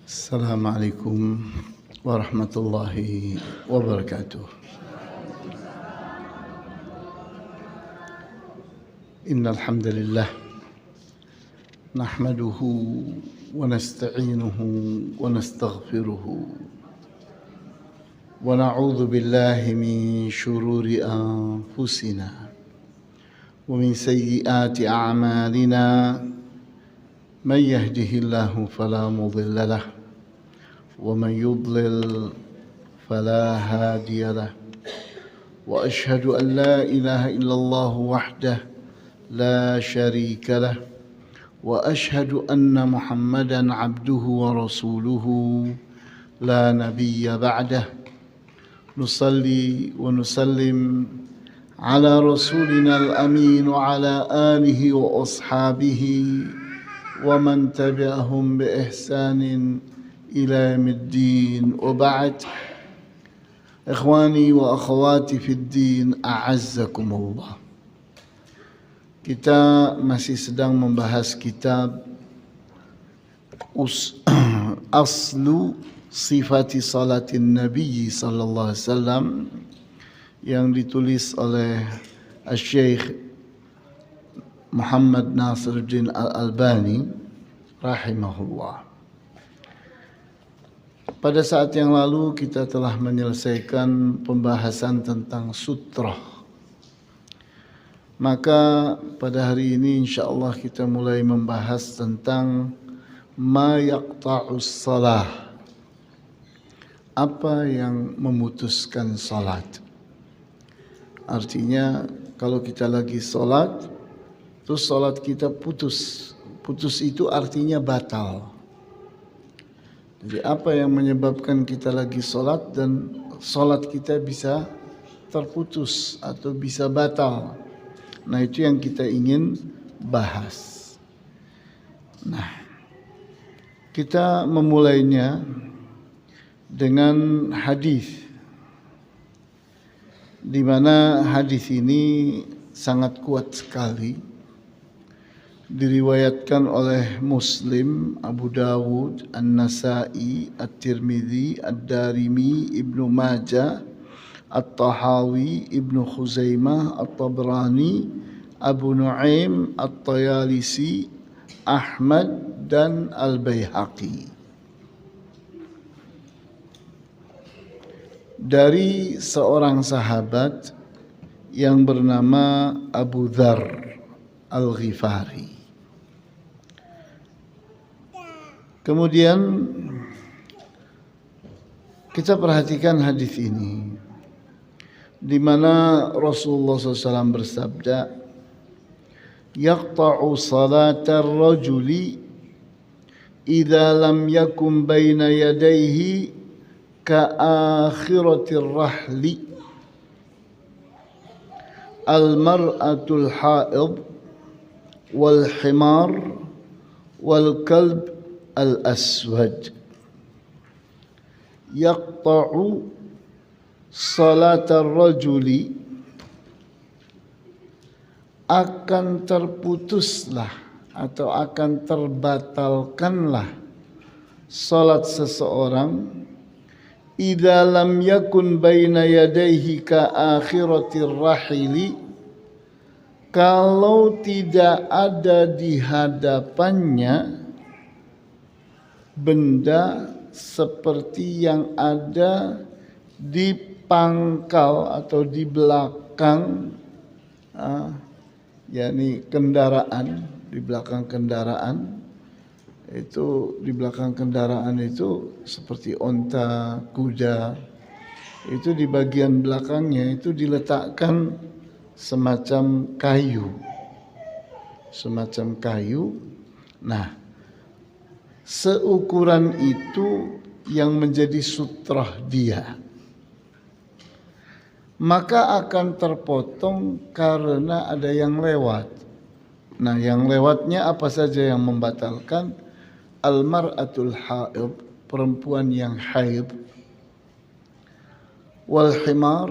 Assalamualaikum warahmatullahi wabarakatuh. Innal hamdalillah nahmaduhu wa nasta'inuhu wa nastaghfiruhu wa na'udzu billahi min shururi anfusina wa min sayyiati a'malina. من يهده الله فلا مضل له ومن يضلل فلا هادي له وأشهد أن لا إله إلا الله وحده لا شريك له وأشهد أن محمدا عبده ورسوله لا نبي بعده نصلي ونسلم على رسولنا الأمين وعلى آله وأصحابه ومن تبعهم بإحسان إلى يوم الدين وبعد. إخواني وأخواتي في الدين أعزكم الله. Kita masih sedang membahas kitab Aslu Sifati Salatin Nabi sallallahu alaihi wasallam yang ditulis oleh Syekh Muhammad Nasiruddin Al-Albani rahimahullah. Pada saat yang lalu kita telah menyelesaikan pembahasan tentang sutrah. Maka pada hari ini insyaallah kita mulai membahas tentang ma yaqta'us salah. Apa yang memutuskan salat? Artinya kalau kita lagi salat terus salat kita putus. Putus itu artinya batal. Jadi apa yang menyebabkan kita lagi salat dan salat kita bisa terputus atau bisa batal. Nah, itu yang kita ingin bahas. Nah, kita memulainya dengan hadis, di mana hadis ini sangat kuat sekali. Diriwayatkan oleh Muslim, Abu Dawud, An-Nasa'i, At-Tirmidzi, Ad-Darimi, Ibnu Majah, At-Tahawi, Ibnu Khuzaimah, At-Tabrani, Abu Nuaim, At-Tayalisi, Ahmad dan Al-Baihaqi. Dari seorang sahabat yang bernama Abu Dzar Al-Ghifari. Kemudian kita perhatikan hadis ini, di mana Rasulullah SAW bersabda, "Yaqta'u salatar rajuli idza lam yakun baina yadayhi ka akhiratir rahli al-mar'atul haid wal himar wal kalb al-aswad." Yaqta'u salatar rajuli, akan terputuslah atau akan terbatalkanlah salat seseorang idza lam yakun baina yadayhi ka akhiratir rahili, kalau tidak ada di hadapannya benda seperti yang ada di pangkal atau di belakang, yakni kendaraan, di belakang kendaraan. Itu di belakang kendaraan itu seperti onta, kuda. Itu di bagian belakangnya itu diletakkan semacam kayu. Semacam kayu. Nah, seukuran itu yang menjadi sutrah dia, maka akan terpotong karena ada yang lewat. Nah, yang lewatnya apa saja yang membatalkan? Al-mar'atul haid, perempuan yang haid. Wal himar,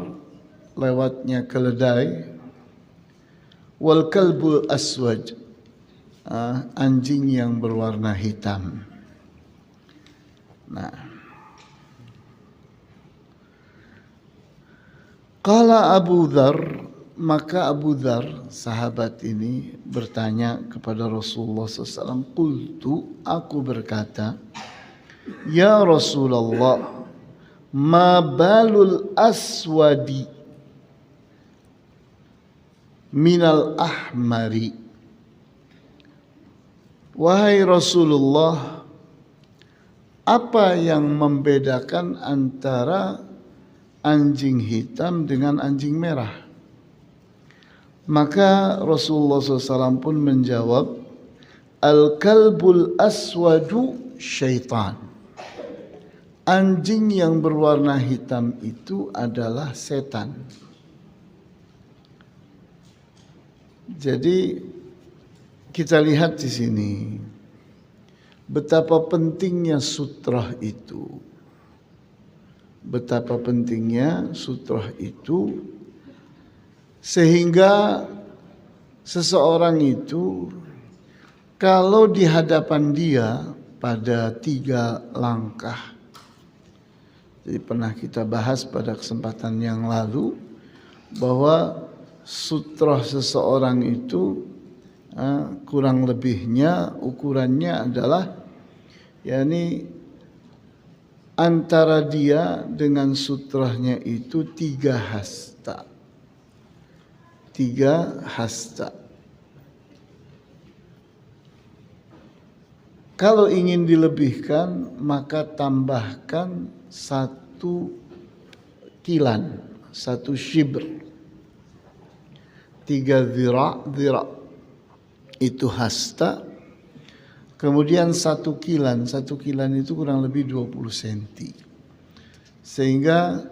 lewatnya keledai. Wal kalbul aswad, anjing yang berwarna hitam. Nah, qala Abu Dzar, maka Abu Dzar sahabat ini bertanya kepada Rasulullah SAW. Qultu, aku berkata, ya Rasulullah, ma balul aswadi minal ahmari. Wahai Rasulullah, apa yang membedakan antara anjing hitam dengan anjing merah? Maka Rasulullah SAW pun menjawab, al-kalbul aswadu syaitan. Anjing yang berwarna hitam itu adalah setan. Jadi kita lihat di sini betapa pentingnya sutrah itu. Betapa pentingnya sutrah itu sehingga seseorang itu kalau di hadapan dia pada 3 langkah. Jadi pernah kita bahas pada kesempatan yang lalu bahwa sutrah seseorang itu kurang lebihnya ukurannya adalah yakni antara dia dengan sutrahnya itu 3 hasta. 3 hasta. Kalau ingin dilebihkan maka tambahkan 1 kilan, 1 shibr. 3 dhira' itu hasta. Kemudian 1 kilan itu kurang lebih 20 cm. Sehingga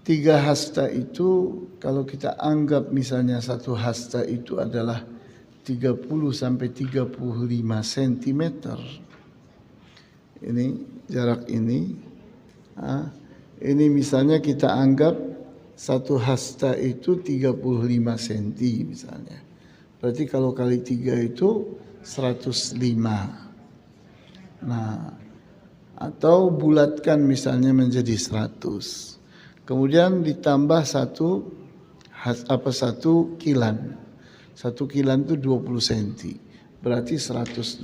3 hasta itu kalau kita anggap misalnya 1 hasta itu adalah 30 sampai 35 cm. Ini jarak ini. Ini misalnya kita anggap 1 hasta itu 35 cm misalnya. Berarti kalau kali 3 itu 105. Nah, atau bulatkan misalnya menjadi 100. Kemudian ditambah 1 kilan. 1 kilan itu 20 cm. Berarti 120.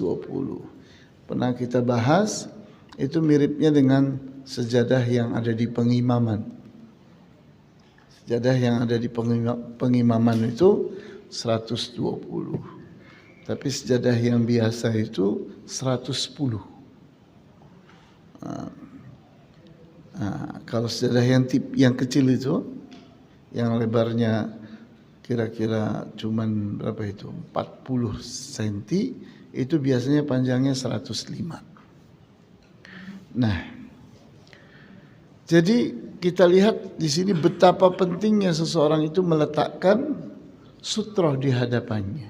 Pernah kita bahas itu miripnya dengan sejadah yang ada di pengimaman. Sejadah yang ada di pengimaman itu 120. Tapi sejadah yang biasa itu 110. Kalau sejadah yang kecil itu, yang lebarnya kira-kira cuman berapa itu? 40 cm, itu biasanya panjangnya 105. Nah, jadi kita lihat di sini betapa pentingnya seseorang itu meletakkan sutrah di hadapannya.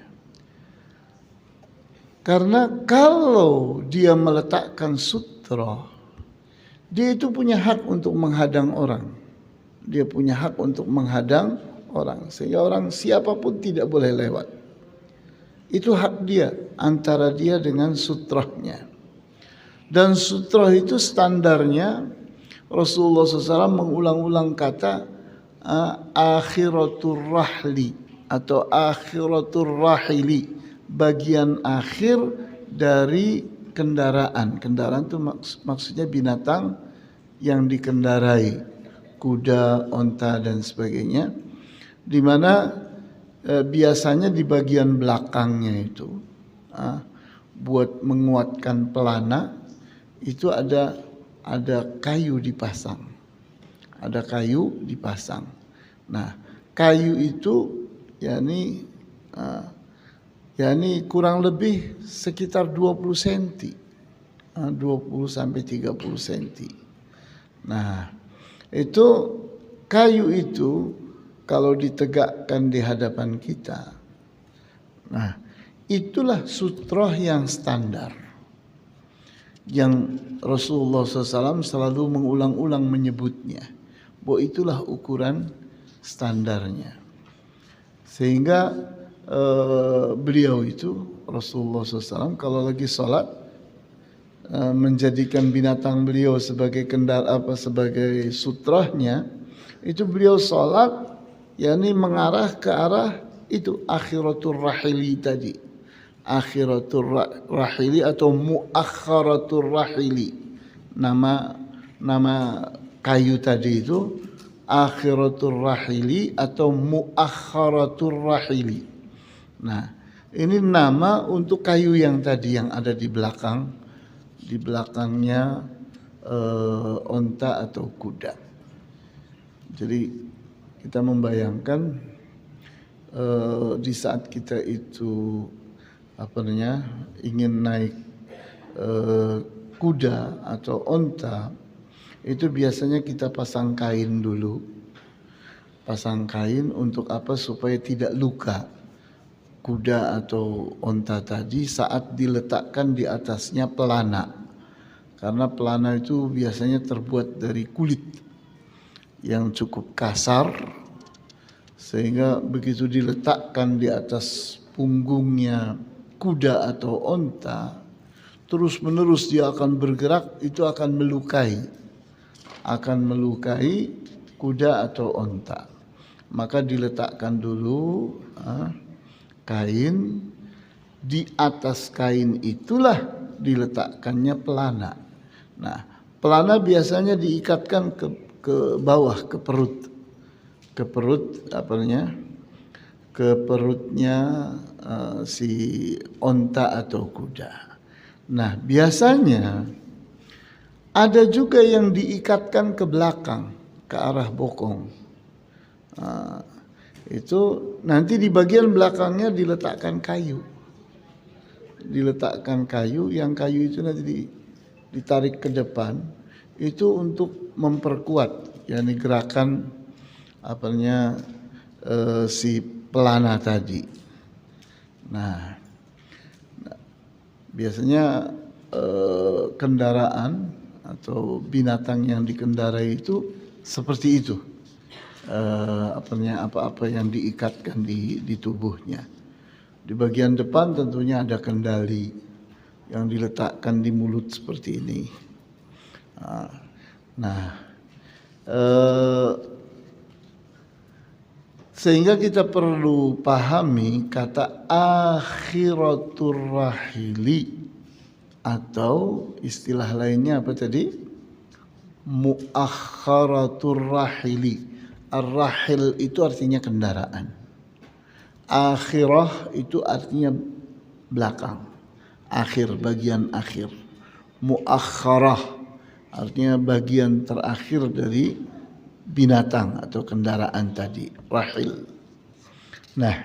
Karena kalau dia meletakkan sutrah, dia itu punya hak untuk menghadang orang. Dia punya hak untuk menghadang orang. Sehingga orang siapapun tidak boleh lewat. Itu hak dia antara dia dengan sutrahnya. Dan sutrah itu standarnya Rasulullah SAW mengulang-ulang kata akhiratur rahli atau akhiratur rahili, bagian akhir dari kendaraan. Kendaraan itu maksudnya binatang yang dikendarai, kuda, onta dan sebagainya. Di mana biasanya di bagian belakangnya itu buat menguatkan pelana itu ada kayu dipasang. Ada kayu dipasang. Nah, kayu itu yakni kurang lebih sekitar 20 cm. 20 sampai 30 cm. Nah, itu kayu itu kalau ditegakkan di hadapan kita. Nah, itulah sutrah yang standar. Yang Rasulullah SAW selalu mengulang-ulang menyebutnya, bahwa itulah ukuran standarnya. Sehingga beliau itu Rasulullah SAW kalau lagi sholat menjadikan binatang beliau sebagai sebagai sutrahnya, itu beliau sholat yakni mengarah ke arah itu akhiratul rahili tadi, akhiratul rahili atau muakharatul rahili, nama kayu tadi itu akhiratul rahili atau muakharatul rahili. Nah, ini nama untuk kayu yang tadi yang ada di belakangnya onta atau kuda. Jadi kita membayangkan di saat kita itu ingin naik kuda atau onta, itu biasanya kita pasang kain dulu. Pasang kain untuk apa? Supaya tidak luka kuda atau onta tadi saat diletakkan di atasnya pelana. Karena pelana itu biasanya terbuat dari kulit yang cukup kasar, sehingga begitu diletakkan di atas punggungnya kuda atau onta, terus menerus dia akan bergerak, itu akan melukai kuda atau onta. Maka diletakkan dulu kain, di atas kain itulah diletakkannya pelana. Nah, pelana biasanya diikatkan ke bawah, ke perutnya si onta atau kuda. Nah, biasanya ada juga yang diikatkan ke belakang, ke arah bokong. Itu nanti di bagian belakangnya diletakkan kayu. Yang kayu itu nanti ditarik ke depan, itu untuk memperkuat yakni gerakan si pelana tadi. Nah, biasanya kendaraan atau binatang yang dikendarai itu seperti itu, apa-apa yang diikatkan di tubuhnya. Di bagian depan tentunya ada kendali yang diletakkan di mulut seperti ini. Nah, sehingga kita perlu pahami kata akhiratur rahili, atau istilah lainnya apa tadi? Muakharatur rahili. Ar-rahil itu artinya kendaraan. Akhirah itu artinya belakang, akhir, bagian akhir. Muakharah artinya bagian terakhir dari binatang atau kendaraan tadi, rahil. Nah,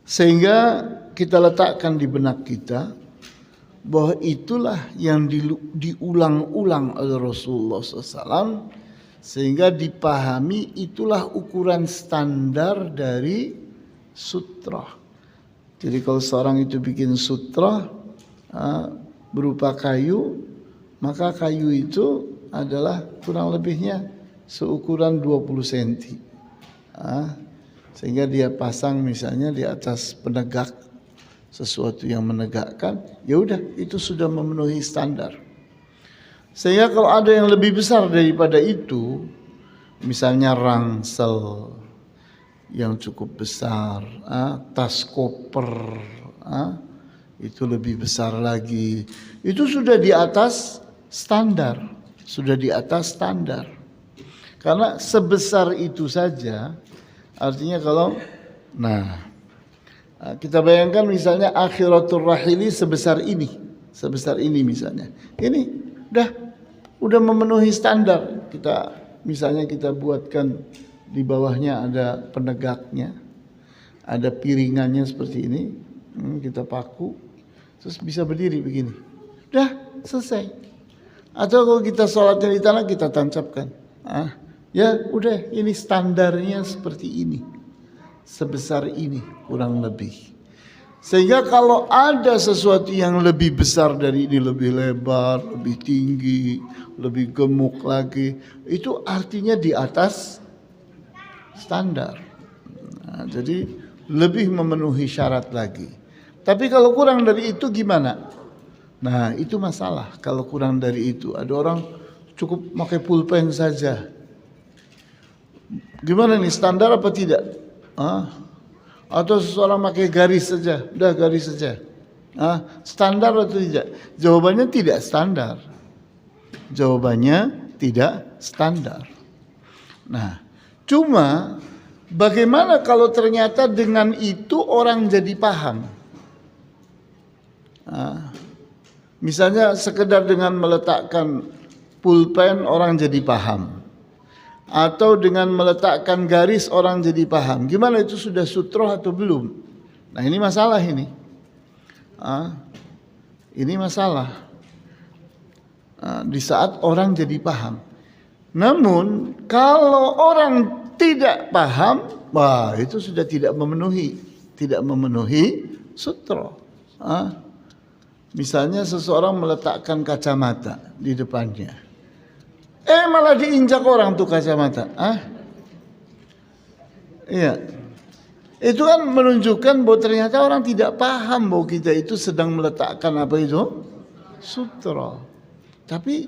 sehingga kita letakkan di benak kita bahwa itulah yang diulang-ulang oleh Rasulullah SAW, sehingga dipahami itulah ukuran standar dari sutra. Jadi kalau seorang itu bikin sutra berupa kayu, maka kayu itu adalah kurang lebihnya seukuran 20 cm. Sehingga dia pasang misalnya di atas penegak, sesuatu yang menegakkan, ya udah itu sudah memenuhi standar. Sehingga kalau ada yang lebih besar daripada itu, misalnya rangsel yang cukup besar, tas koper, itu lebih besar lagi, itu sudah di atas standar, Karena sebesar itu saja, artinya kalau, kita bayangkan misalnya akhiratul rahili sebesar ini misalnya, ini udah memenuhi standar. Misalnya kita buatkan di bawahnya ada penegaknya, ada piringannya seperti ini, kita paku, terus bisa berdiri begini, selesai. Atau kalau kita sholatnya di tanah, kita tancapkan, ya udah, ini standarnya seperti ini, sebesar ini kurang lebih. Sehingga kalau ada sesuatu yang lebih besar dari ini, lebih lebar, lebih tinggi, lebih gemuk lagi, itu artinya di atas standar. Jadi lebih memenuhi syarat lagi. Tapi kalau kurang dari itu gimana? Nah itu masalah kalau kurang dari itu. Ada orang cukup pakai pulpen saja. Gimana nih, standar apa tidak? Atau seseorang pakai garis saja, udah garis saja. Standar atau tidak? Jawabannya tidak standar. Jawabannya tidak standar. Nah, cuma bagaimana kalau ternyata dengan itu orang jadi paham? Misalnya sekedar dengan meletakkan pulpen orang jadi paham, atau dengan meletakkan garis orang jadi paham. Gimana itu, sudah sutroh atau belum? Nah ini masalah ini. Ini masalah. Di saat orang jadi paham. Namun kalau orang tidak paham, wah itu sudah tidak memenuhi sutroh. Misalnya seseorang meletakkan kacamata di depannya, malah diinjak orang tuh kacamata. Iya. Itu kan menunjukkan bahwa ternyata orang tidak paham bahwa kita itu sedang meletakkan apa itu? Sutroh. Tapi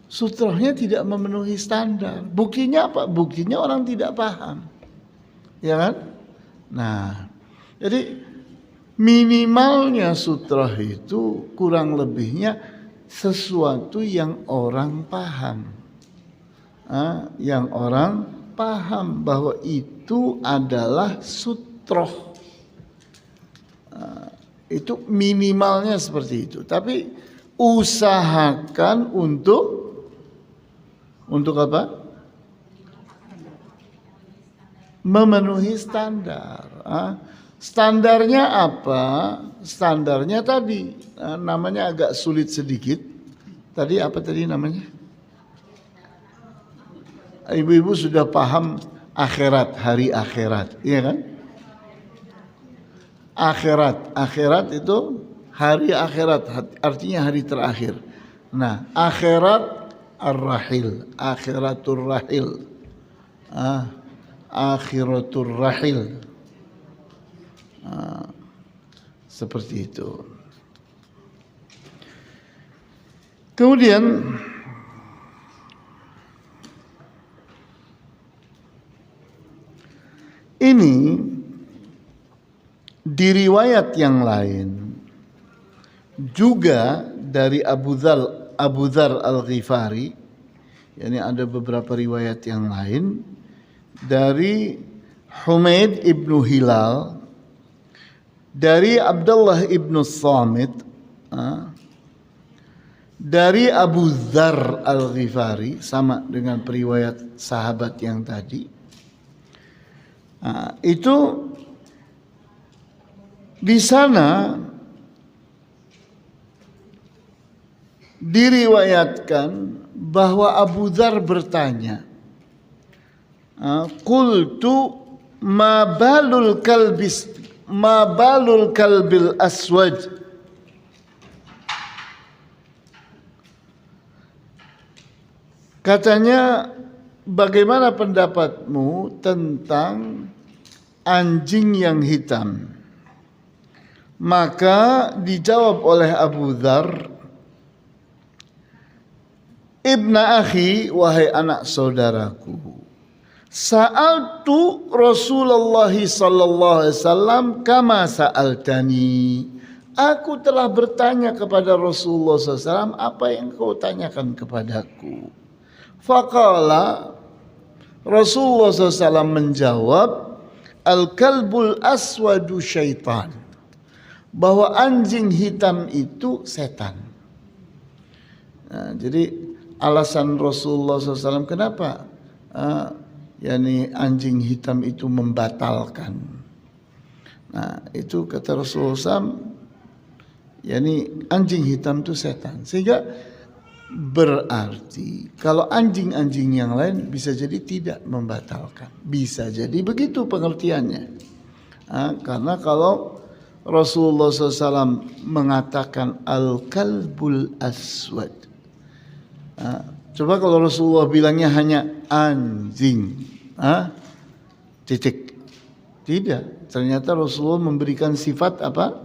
sutrohnya tidak memenuhi standar. Buktinya apa? Buktinya orang tidak paham. Ya kan? Nah, jadi minimalnya sutroh itu kurang lebihnya sesuatu yang orang paham. Yang orang paham bahwa itu adalah sutroh. Itu minimalnya seperti itu. Tapi usahakan untuk apa? Memenuhi standar. Standarnya apa? Standarnya tadi namanya agak sulit sedikit. Tadi apa tadi namanya? Ibu-ibu sudah paham akhirat, hari akhirat, iya kan? Akhirat itu hari akhirat, artinya hari terakhir. Nah, akhirat ar-rahil, akhiratur rahil. Akhiratur rahil. Seperti itu. Kemudian ini di riwayat yang lain juga dari Abu Dzar Al-Ghifari, yani ada beberapa riwayat yang lain dari Humaid ibnu Hilal, dari Abdullah ibnu Samit, dari Abu Dzar Al-Ghifari, sama dengan periwayat sahabat yang tadi. Itu di sana diriwayatkan bahwa Abu Dzar bertanya, qultu ma balul kalbil aswad. Katanya, bagaimana pendapatmu tentang anjing yang hitam? Maka dijawab oleh Abu Dzar, Ibna akhi, wahai anak saudaraku, sa'altu Rasulullah sallallahu alaihi wasallam kama sa'altani. Aku telah bertanya kepada Rasulullah SAW apa yang kau tanyakan kepadaku. Faqala, Rasulullah SAW menjawab, al-kalbul aswadu syaitan, bahwa anjing hitam itu setan. Nah, jadi alasan Rasulullah SAW kenapa yani anjing hitam itu membatalkan. Nah itu kata Rasulullah SAW, yani anjing hitam itu setan. Sehingga berarti kalau anjing-anjing yang lain bisa jadi tidak membatalkan. Bisa jadi begitu pengertiannya. Karena kalau Rasulullah SAW mengatakan al-kalbul aswad, coba kalau Rasulullah bilangnya hanya anjing, titik. Tidak, ternyata Rasulullah memberikan sifat apa?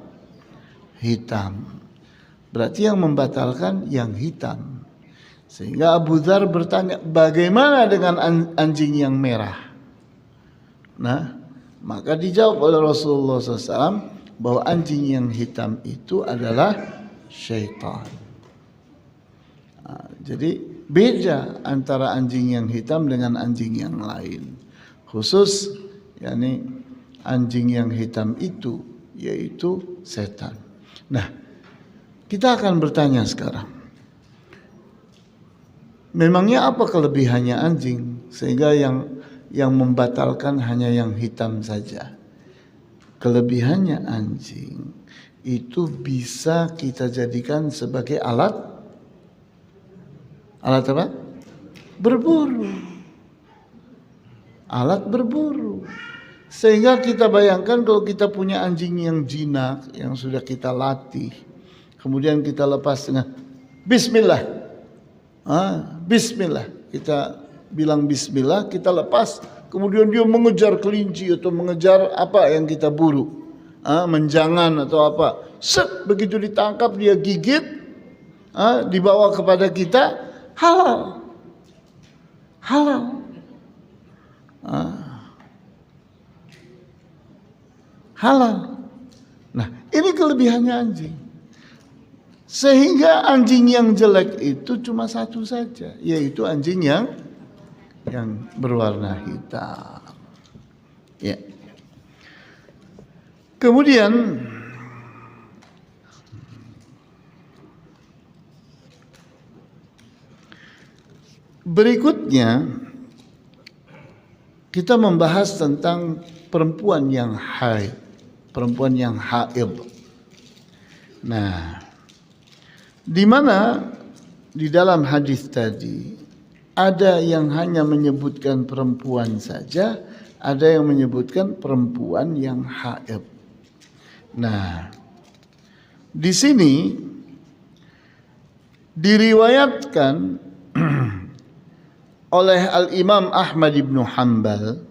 Hitam. Berarti yang membatalkan yang hitam. Sehingga Abu Dzar bertanya, bagaimana dengan anjing yang merah? Nah, maka dijawab oleh Rasulullah SAW bahwa anjing yang hitam itu adalah syaitan. Nah, jadi beda antara anjing yang hitam dengan anjing yang lain. Khusus yakni anjing yang hitam itu yaitu setan. Nah, kita akan bertanya sekarang. Memangnya apa kelebihannya anjing sehingga yang membatalkan hanya yang hitam saja? Kelebihannya anjing itu bisa kita jadikan sebagai alat apa? Berburu. Alat berburu. Sehingga kita bayangkan kalau kita punya anjing yang jinak yang sudah kita latih, kemudian kita lepas dengan bismillah. Bismillah. Kita bilang bismillah, kita lepas, kemudian dia mengejar kelinci atau mengejar apa yang kita buru. Menjangan atau apa. Set, begitu ditangkap dia gigit, dibawa kepada kita, halal. Halal. Halal. Nah, ini kelebihannya anjing. Sehingga anjing yang jelek itu cuma satu saja, yaitu anjing yang berwarna hitam. Ya. Kemudian berikutnya kita membahas tentang perempuan yang haid, perempuan yang haid. Nah, di mana di dalam hadis tadi ada yang hanya menyebutkan perempuan saja, ada yang menyebutkan perempuan yang haid. Nah, di sini diriwayatkan oleh Al-Imam Ahmad ibn Hanbal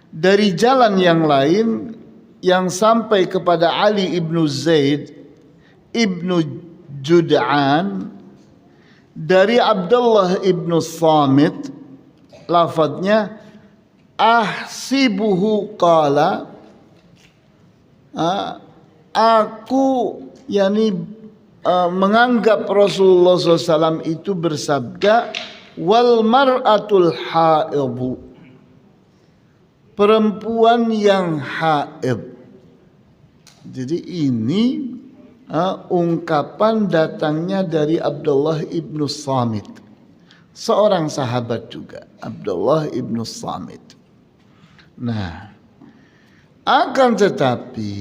dari jalan yang lain yang sampai kepada Ali ibn Zaid ibn Jud'an dari Abdullah ibn Samit, lafadznya ahsibuhu qala, aku menganggap Rasulullah SAW itu bersabda, wal mar'atul haidu, perempuan yang haid. Jadi ini ungkapan datangnya dari Abdullah ibn Samit, seorang sahabat juga, Abdullah ibn Samit. Nah, akan tetapi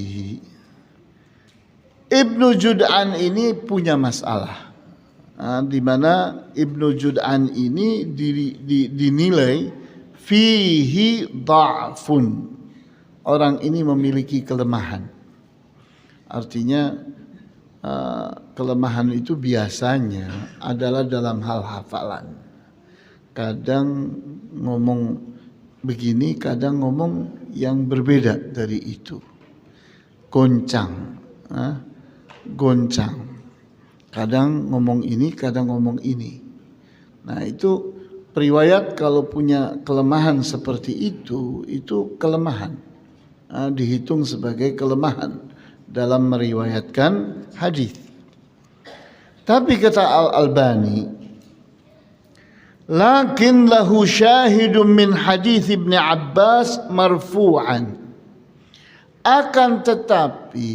Ibnu Jud'an ini punya masalah, di mana Ibnu Jud'an ini dinilai fihi dha'fun, orang ini memiliki kelemahan. Artinya kelemahan itu biasanya adalah dalam hal hafalan. Kadang ngomong begini, kadang ngomong yang berbeda dari itu. Goncang. Kadang ngomong ini, kadang ngomong ini. Nah, itu periwayat kalau punya kelemahan seperti itu kelemahan. Dihitung sebagai kelemahan dalam meriwayatkan hadis. Tapi kata Al-Albani, lakin lahu syahidun min hadis Ibn Abbas marfu'an. Akan tetapi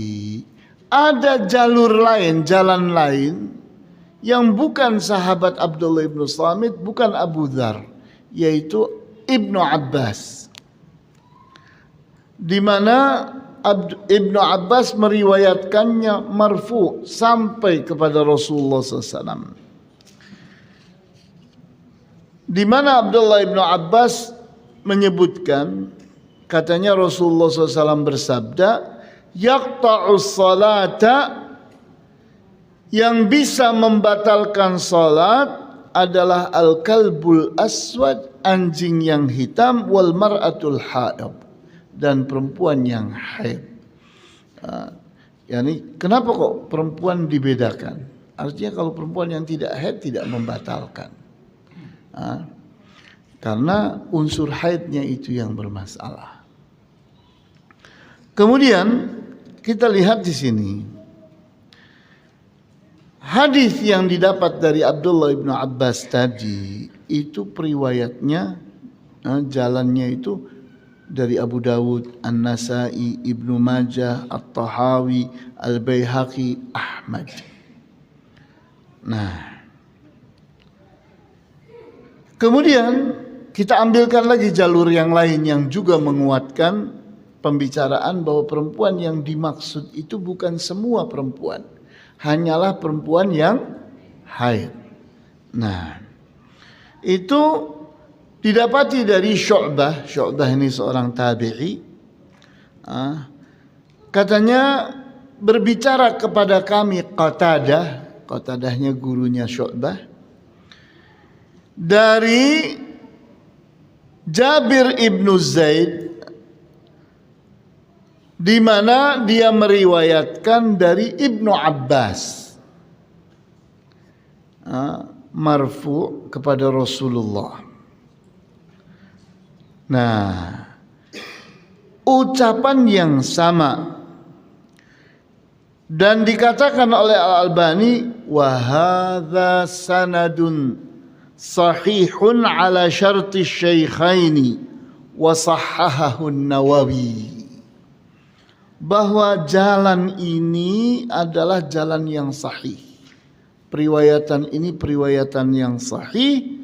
ada jalur lain, jalan lain yang bukan sahabat Abdullah ibn Samit, bukan Abu Dzar, yaitu Ibnu Abbas, di mana Ibnu Abbas meriwayatkannya marfu sampai kepada Rasulullah SAW, di mana Abdullah ibnu Abbas menyebutkan, katanya Rasulullah SAW bersabda, yaqta'us salata, yang bisa membatalkan salat adalah al-kalbul aswad, anjing yang hitam, wal mar'atul haid, dan perempuan yang haid. Yani kenapa kok perempuan dibedakan? Artinya kalau perempuan yang tidak haid tidak membatalkan. Karena unsur haidnya itu yang bermasalah. Kemudian kita lihat di sini hadis yang didapat dari Abdullah ibnu Abbas tadi itu periwayatnya jalannya itu dari Abu Dawud, An-Nasai, Ibnu Majah, At-Tahawi, Al-Baihaqi, Ahmad. Nah, kemudian kita ambilkan lagi jalur yang lain yang juga menguatkan pembicaraan bahwa perempuan yang dimaksud itu bukan semua perempuan, hanyalah perempuan yang haid. Nah, itu didapati dari Syu'bah. Syu'bah ini seorang tabi'i. Katanya berbicara kepada kami Qatadah. Qatadahnya gurunya Syu'bah. Dari Jabir ibnu Zaid, di mana dia meriwayatkan dari Ibnu Abbas, marfu kepada Rasulullah. Nah, ucapan yang sama dan dikatakan oleh Al-Albani wa hadza sanadun sahihun ala syarti syaikhaini wa sahhahahu Nawawi, bahwa jalan ini adalah jalan yang sahih. Periwayatan ini periwayatan yang sahih,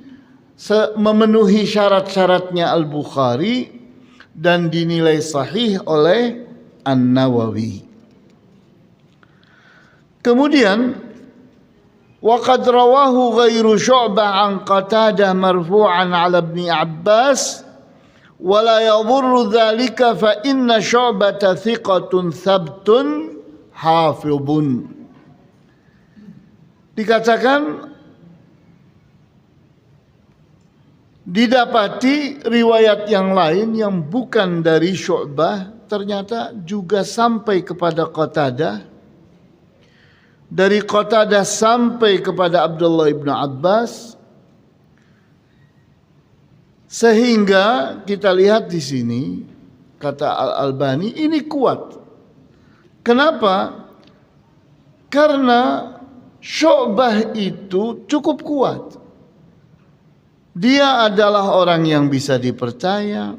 memenuhi syarat-syaratnya Al-Bukhari dan dinilai sahih oleh An-Nawawi. Kemudian waqad rawahu ghairu Syu'bah an Qatadah marfu'an 'ala Ibni Abbas wa la yadhurru dzalika fa inna Syu'bata thiqatun thabtun hafidhun. Dikatakan didapati riwayat yang lain yang bukan dari Syu'bah ternyata juga sampai kepada Qatadah, dari Qatadah sampai kepada Abdullah ibnu Abbas, sehingga kita lihat di sini kata Al-Albani ini kuat. Kenapa? Karena Syu'bah itu cukup kuat. Dia adalah orang yang bisa dipercaya,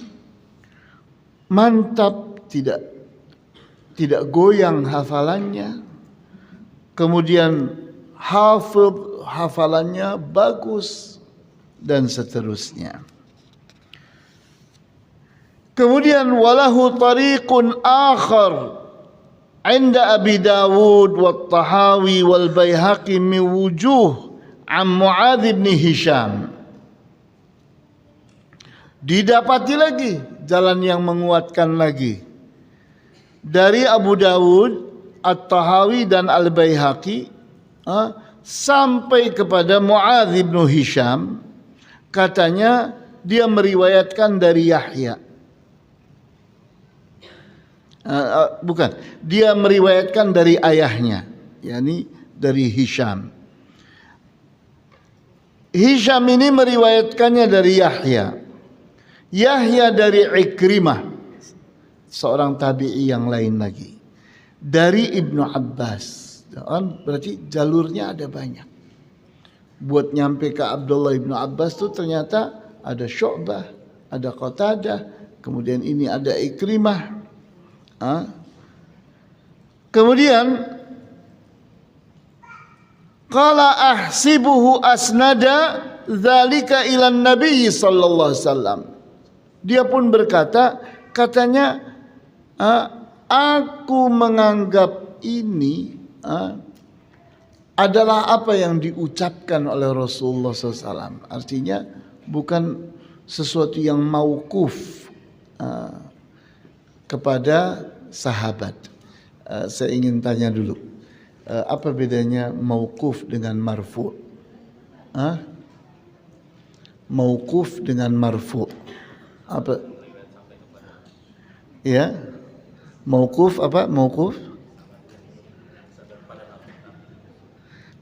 mantap, tidak goyang hafalannya. Kemudian hafalannya bagus dan seterusnya. Kemudian walahu tariqun akhar 'inda Abi Dawud wa Tahawi wal Baihaqi min wujuh an Mu'adz bin Hisham. Didapati lagi jalan yang menguatkan lagi dari Abu Dawud, At-Tahawi dan Al-Baihaqi sampai kepada Mu'adz bin Hisham. Katanya dia meriwayatkan dari Yahya. Bukan, dia meriwayatkan dari ayahnya, yakni dari Hisham. Hisham ini meriwayatkannya dari Yahya. Yahya dari Ikrimah, seorang tabi'i yang lain lagi, dari Ibnu Abbas. Berarti jalurnya ada banyak. Buat nyampe ke Abdullah ibnu Abbas tuh ternyata ada Syu'bah, ada Qatadah, kemudian ini ada Ikrimah. Kemudian qala ahsibuhu asnada dzalika ila Nabi sallallahu alaihi wasallam. Dia pun berkata, katanya aku menganggap ini adalah apa yang diucapkan oleh Rasulullah SAW. Artinya bukan sesuatu yang mauquf kepada sahabat. Saya ingin tanya dulu, apa bedanya mauquf dengan marfu'? Mauquf dengan marfu'. Apa? Ya, mauquf apa? Mauquf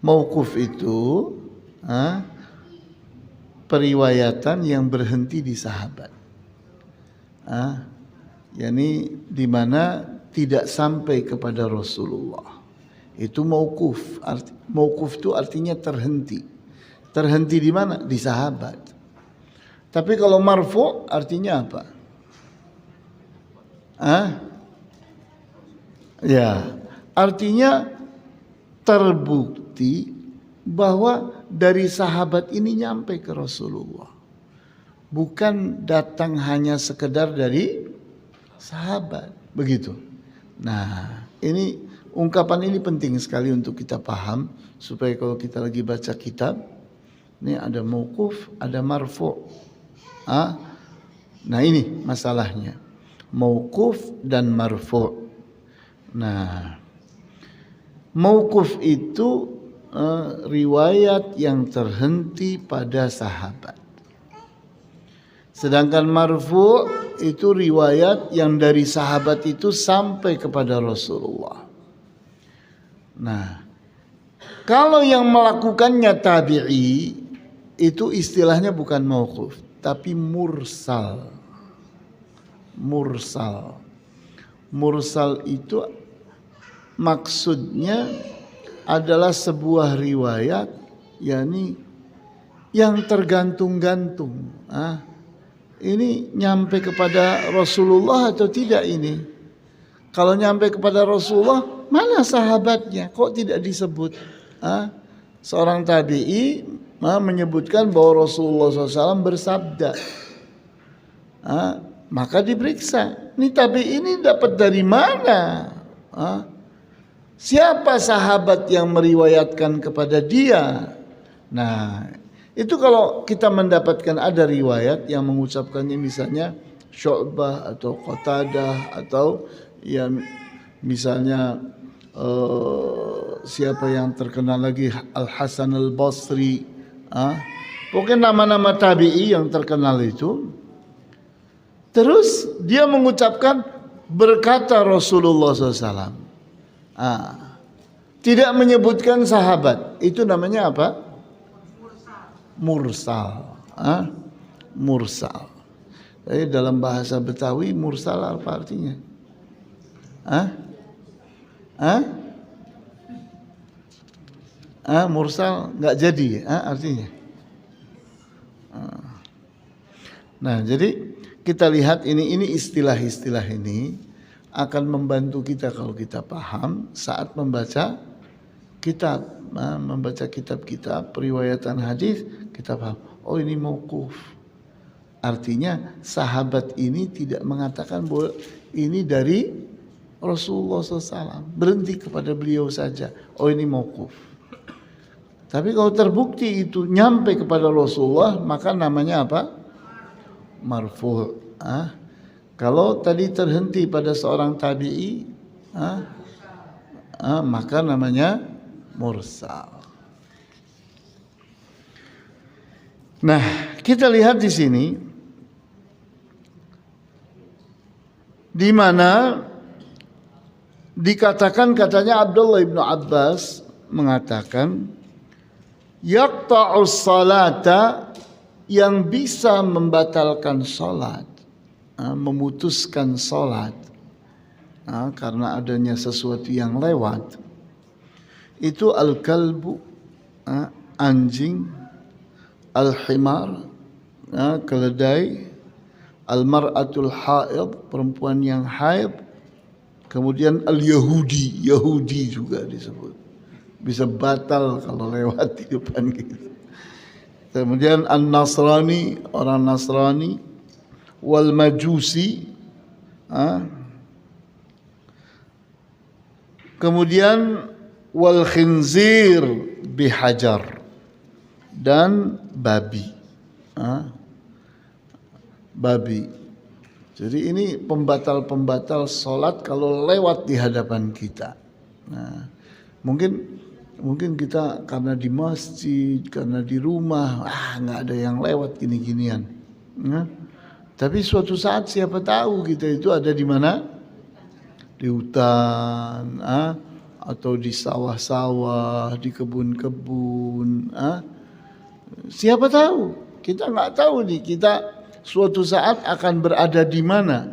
Mauquf itu periwayatan yang berhenti di sahabat. yakni di mana tidak sampai kepada Rasulullah. Itu mauquf. Mauquf itu artinya terhenti. Terhenti di mana? Di sahabat. Tapi kalau marfu artinya apa? Ya, artinya terbukti bahwa dari sahabat ini nyampe ke Rasulullah. Bukan datang hanya sekedar dari sahabat, begitu. Nah, ini ungkapan ini penting sekali untuk kita paham supaya kalau kita lagi baca kitab, ini ada mauquf, ada marfu'. Nah, ini masalahnya. Mauquf dan marfu'. Nah, mauquf itu riwayat yang terhenti pada sahabat. Sedangkan marfu' itu riwayat yang dari sahabat itu sampai kepada Rasulullah. Nah, kalau yang melakukannya tabi'i itu istilahnya bukan mauquf, tapi mursal. Mursal. Mursal itu maksudnya adalah sebuah riwayat, yakni yang tergantung-gantung. Ini nyampe kepada Rasulullah atau tidak ini? Kalau nyampe kepada Rasulullah, mana sahabatnya? Kok tidak disebut? Seorang tabi'i menyebutkan bahwa Rasulullah SAW bersabda. Maka diperiksa. Ini tabi'i ini dapat dari mana? Siapa sahabat yang meriwayatkan kepada dia? Nah, itu kalau kita mendapatkan ada riwayat yang mengucapkannya misalnya Syu'bah atau Qatadah atau ya misalnya siapa yang terkenal lagi Al-Hasan Al-Basri, pokoknya nama-nama tabi'i yang terkenal itu. Terus dia mengucapkan berkata Rasulullah SAW. Tidak menyebutkan sahabat. Itu namanya apa? Mursal. Mursal. Jadi dalam bahasa Betawi mursal apa artinya? Mursal nggak jadi artinya. Nah, jadi kita lihat ini istilah-istilah ini akan membantu kita kalau kita paham saat membaca kitab, membaca kitab-kitab periwayatan hadis, kita paham. Oh, ini mauquf. Artinya sahabat ini tidak mengatakan bahwa ini dari Rasulullah SAW, berhenti kepada beliau saja. Oh, ini mauquf. Tapi kalau terbukti itu nyampe kepada Rasulullah, maka namanya apa? Marfu'. Kalau tadi terhenti pada seorang tabi'i, maka namanya mursal. Nah, kita lihat di sini di mana dikatakan, katanya Abdullah ibnu Abbas mengatakan yaqta'us salata, yang bisa membatalkan salat, memutuskan salat karena adanya sesuatu yang lewat, itu al-kalbu, anjing, al-himar, keledai, al-mar'atul haid, perempuan yang haid, kemudian al-yahudi, Yahudi juga disebut, bisa batal kalau lewat di depan kita. Kemudian an-nasrani, orang Nasrani, wal majusi, kemudian wal khinzir bihajar, dan babi. Babi. Jadi ini pembatal-pembatal sholat kalau lewat di hadapan kita. Nah, mungkin kita karena di masjid, karena di rumah, nggak ada yang lewat gini-ginian. Tapi suatu saat siapa tahu kita itu ada di mana? Di hutan, atau di sawah-sawah, di kebun-kebun. Siapa tahu? Kita nggak tahu nih, kita suatu saat akan berada di mana.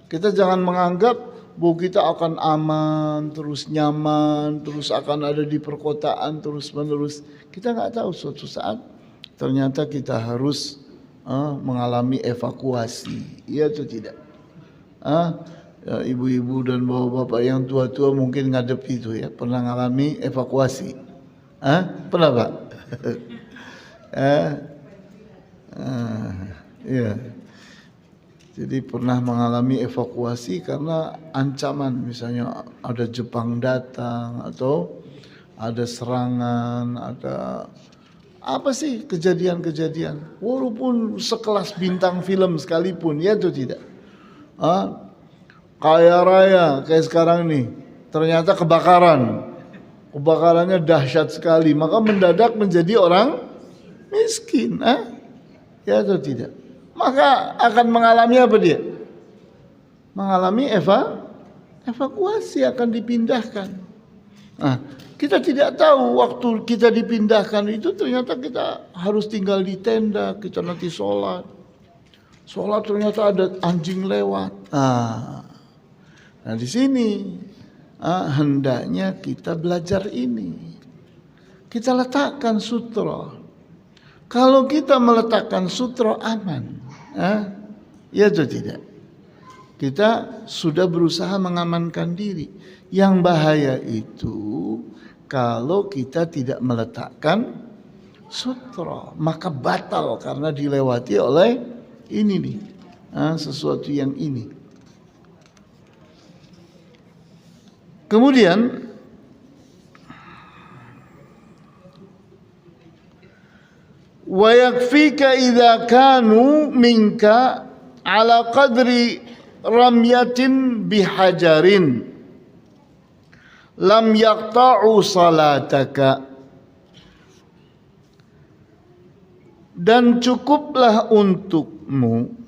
Kita jangan menganggap bahwa kita akan aman, terus nyaman, terus akan ada di perkotaan terus-menerus. Kita nggak tahu suatu saat ternyata kita harus mengalami evakuasi. Iya atau tidak? Ya, ibu-ibu dan bapak-bapak yang tua-tua mungkin ngadep itu ya, pernah ngalami evakuasi. Pernah Pak? Ya. Jadi pernah mengalami evakuasi karena ancaman, misalnya ada Jepang datang atau ada serangan, ada apa sih kejadian-kejadian, walaupun sekelas bintang film sekalipun, ya atau tidak? Kaya raya kayak sekarang nih, ternyata kebakarannya dahsyat sekali, maka mendadak menjadi orang miskin, ya atau tidak? Maka akan mengalami apa dia? Mengalami evakuasi, akan dipindahkan. Kita tidak tahu waktu kita dipindahkan itu ternyata kita harus tinggal di tenda, kita nanti sholat ternyata ada anjing lewat. Nah di sini hendaknya kita belajar ini. Kita letakkan sutra. Kalau kita meletakkan sutra aman, ya atau tidak? Kita sudah berusaha mengamankan diri. Yang bahaya itu kalau kita tidak meletakkan sutra, maka batal karena dilewati oleh ini nih, sesuatu yang ini. Kemudian wa yakfika idza kanu minka ala qadri ramyatin bihajarin lam yaqta'u salataka, dan cukuplah untukmu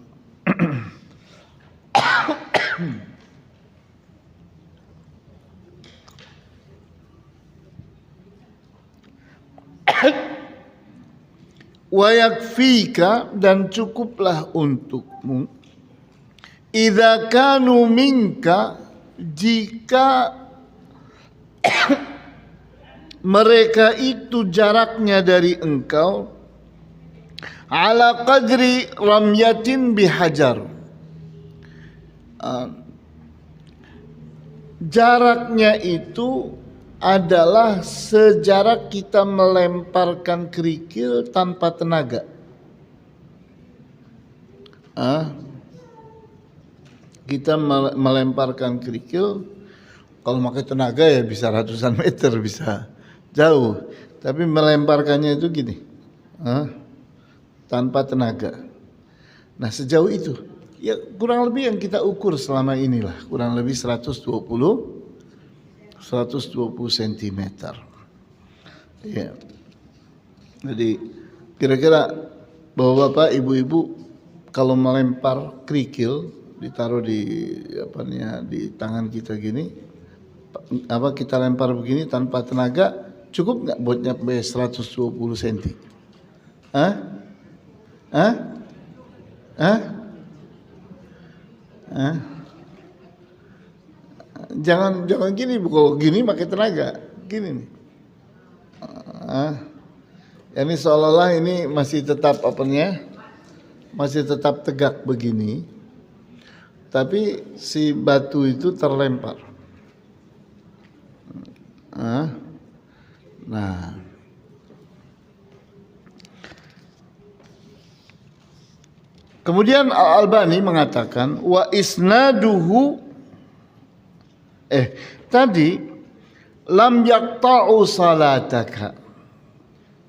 wa yakfika, dan cukuplah untukmu idza kanu minka, jika mereka itu jaraknya dari engkau ala qadri ramyatin bihajar, jaraknya itu adalah sejarak kita melemparkan kerikil tanpa tenaga. Kita melemparkan kerikil, kalau pakai tenaga ya bisa ratusan meter, bisa jauh. Tapi melemparkannya itu gini, tanpa tenaga. Nah sejauh itu, ya kurang lebih yang kita ukur selama inilah, kurang lebih 120 cm. Ya. Jadi kira-kira bapak-bapak, ibu-ibu kalau melempar kerikil ditaruh di tangan kita gini, kita lempar begini tanpa tenaga, cukup nggak buat nyampe 120 cm? Jangan gini, kalau gini pakai tenaga, gini nih. Ini seolah-olah ini masih tetap masih tetap tegak begini, tapi si batu itu terlempar. Nah, kemudian Al-Albani mengatakan wa isnaduhu tadi lam yaqta'u salataka.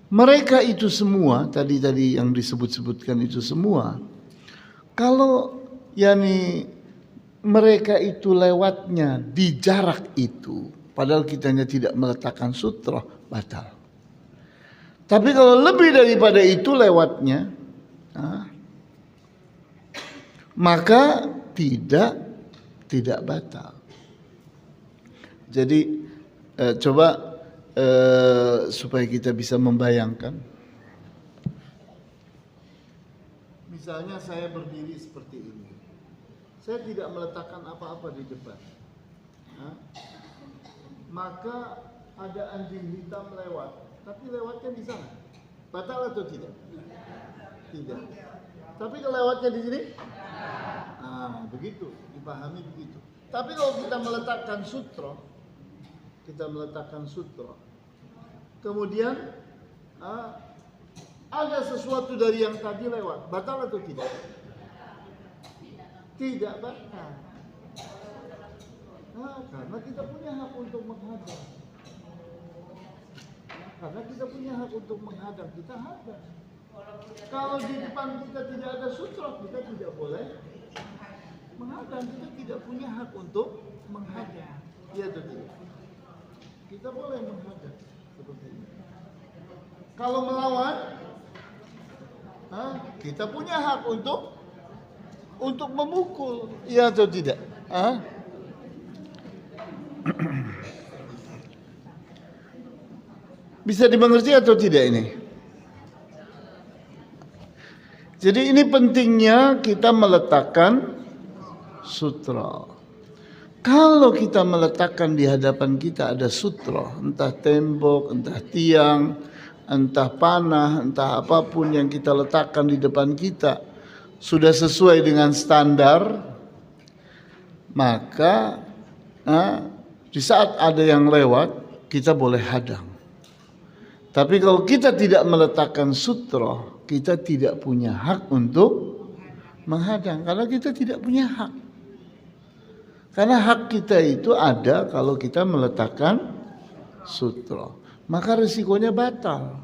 Mereka itu semua tadi yang disebut-sebutkan itu semua, kalau mereka itu lewatnya di jarak itu, padahal kitanya tidak meletakkan sutra, batal. Tapi kalau lebih daripada itu lewatnya, maka tidak batal. Jadi Coba supaya kita bisa membayangkan. Misalnya saya berdiri seperti ini. Saya tidak meletakkan apa-apa di depan. Maka ada anjing hitam lewat, tapi lewatnya di sana. Batal atau tidak? Tidak. Tapi kalau lewatnya di sini? Begitu, dipahami begitu. Tapi kalau kita meletakkan sutra, kemudian ada sesuatu dari yang tadi lewat, batal atau tidak? Tidak batal. Karena kita punya hak untuk menghadang. Kita hadang. Kalau di depan kita tidak ada sutra, kita tidak boleh menghadang. Kita tidak punya hak untuk menghadang. Iya atau tidak? Kita boleh menghadang seperti ini. Kalau melawan, kita punya hak untuk memukul. Iya atau tidak? Bisa dimengerti atau tidak ini? Jadi ini pentingnya kita meletakkan sutra. Kalau kita meletakkan di hadapan kita ada sutra, entah tembok, entah tiang, entah panah, entah apapun yang kita letakkan di depan kita, sudah sesuai dengan standar, maka di saat ada yang lewat, kita boleh hadang. Tapi kalau kita tidak meletakkan sutra, kita tidak punya hak untuk menghadang. Karena kita tidak punya hak. Karena hak kita itu ada kalau kita meletakkan sutra. Maka risikonya batal.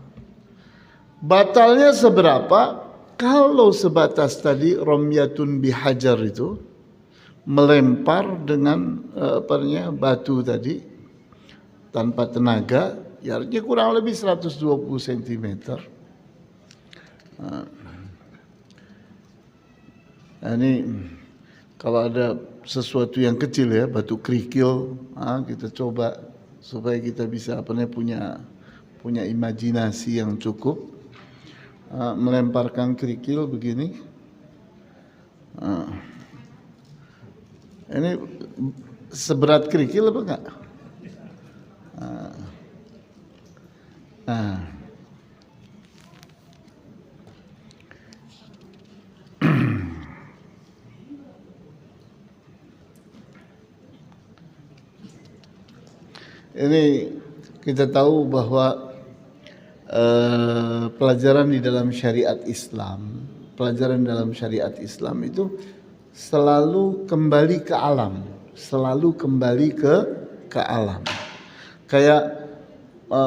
Batalnya seberapa? Kalau sebatas tadi romyatun bihajar itu, melempar dengan batu tadi tanpa tenaga, jaraknya kurang lebih 120 cm. Nah, ini kalau ada sesuatu yang kecil ya, batu kerikil, kita coba supaya kita bisa punya imajinasi yang cukup, melemparkan kerikil begini. Ini seberat kerikil apa enggak? Ini kita tahu bahwa pelajaran dalam syariat Islam itu selalu kembali ke alam, kayak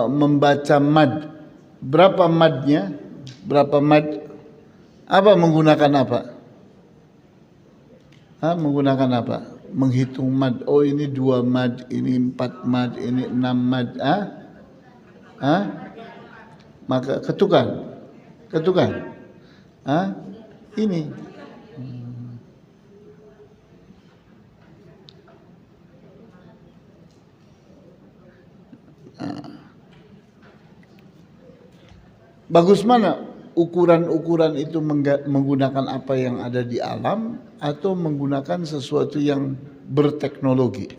membaca mad. Berapa madnya? Berapa mad? Menggunakan apa? Menggunakan apa? Menghitung mad. Oh, ini 2 mad, ini 4 mad, ini 6 mad. Maka ketukan. Ini. Bagus mana ukuran-ukuran itu menggunakan apa yang ada di alam atau menggunakan sesuatu yang berteknologi?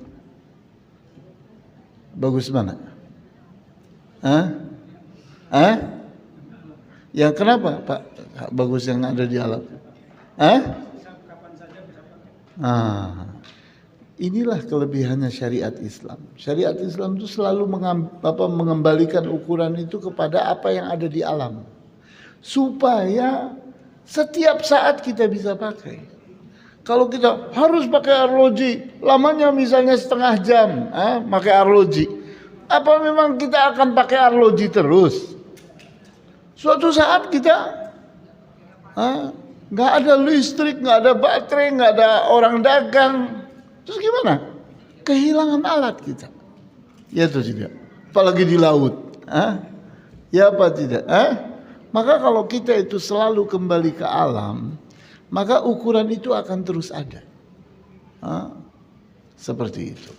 Bagus mana? Yang kenapa Pak bagus yang ada di alam? Inilah kelebihannya syariat Islam. Syariat Islam itu selalu mengembalikan ukuran itu kepada apa yang ada di alam, supaya setiap saat kita bisa pakai. Kalau kita harus pakai arloji, lamanya misalnya setengah jam, pakai arloji. Apa memang kita akan pakai arloji terus? Suatu saat kita nggak ada listrik, nggak ada baterai, nggak ada orang dagang. Terus gimana? Kehilangan alat kita. Ya atau tidak? Apalagi di laut. Ya apa tidak? Maka kalau kita itu selalu kembali ke alam, maka ukuran itu akan terus ada. Seperti itu.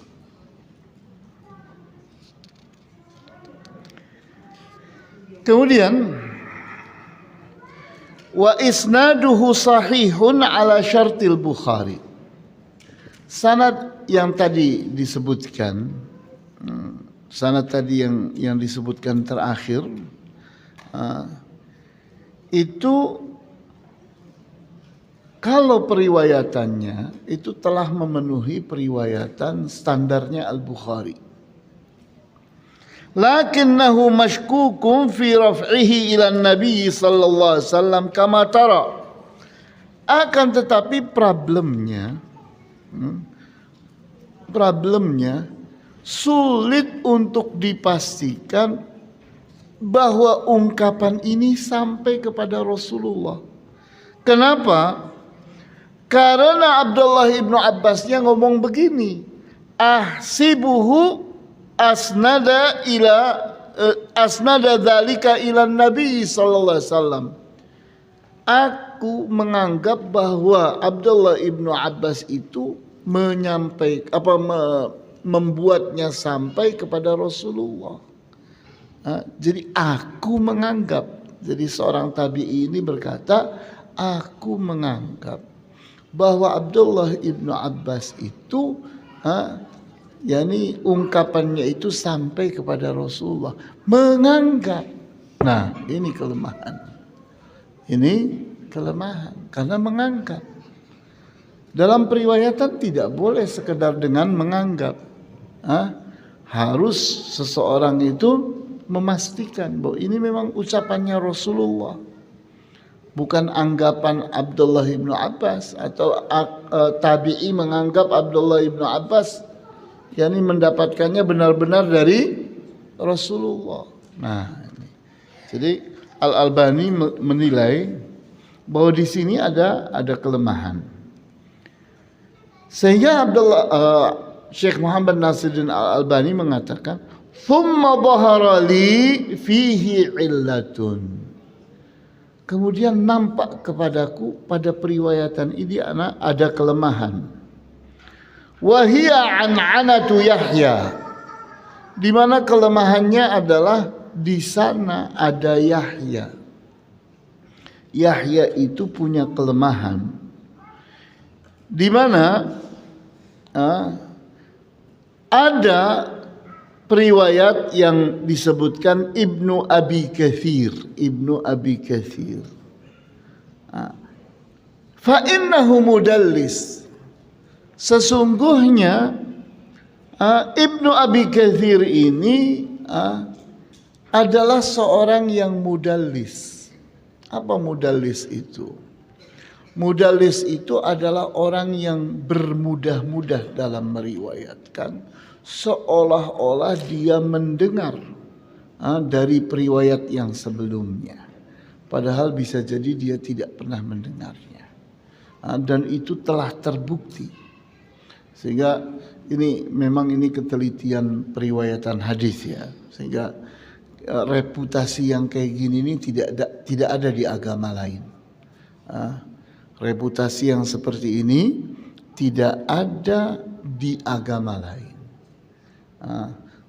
Kemudian wa isnaduhu sahihun ala syartil Bukhari. Sanad yang tadi disebutkan, sanad tadi yang disebutkan terakhir itu kalau periwayatannya itu telah memenuhi periwayatan standarnya Al-Bukhari. Lakinnahu mashkukun fi raf'ihi ila Nabi sallallahu alaihi wasallam kama tara. Akan tetapi problemnya sulit untuk dipastikan bahwa ungkapan ini sampai kepada Rasulullah. Kenapa? Karena Abdullah ibnu Abbasnya ngomong begini, ahsibuhu asnada dzalika ila Nabi sallallahu alaihi wasallam. Aku menganggap bahwa Abdullah ibnu Abbas itu membuatnya sampai kepada Rasulullah. Jadi aku menganggap, jadi seorang tabi'i ini berkata, aku menganggap bahwa Abdullah ibnu Abbas itu yakni ungkapannya itu sampai kepada Rasulullah. Menganggap. Nah, ini kelemahan. Ini kelemahan karena menganggap. Dalam periwayatan tidak boleh sekedar dengan menganggap. Harus seseorang itu memastikan bahwa ini memang ucapannya Rasulullah. Bukan anggapan Abdullah ibnu Abbas atau tabi'i menganggap Abdullah ibnu Abbas yakni mendapatkannya benar-benar dari Rasulullah. Nah, ini. Jadi Al-Albani menilai bahwa di sini ada kelemahan. Sehingga Syekh Muhammad Nasiruddin Al-Albani mengatakan, "Tsumma dhahara li fihi illatun." Kemudian nampak kepadaku pada periwayatan ini ada kelemahan. Wahia an'anatu Yahya, di mana kelemahannya adalah di sana ada Yahya. Yahya itu punya kelemahan, di mana ada periwayat yang disebutkan Ibnu Abi Katsir. Fa innahu mudallis. Sesungguhnya Ibnu Abi Katsir ini adalah seorang yang mudallis. Apa mudallis itu? Mudallis itu adalah orang yang bermudah-mudah dalam meriwayatkan, seolah-olah dia mendengar dari periwayat yang sebelumnya, padahal bisa jadi dia tidak pernah mendengarnya, dan itu telah terbukti. Sehingga ini memang ketelitian periwayatan hadis ya, sehingga reputasi yang kayak gini ini tidak ada di agama lain. Reputasi yang seperti ini tidak ada di agama lain.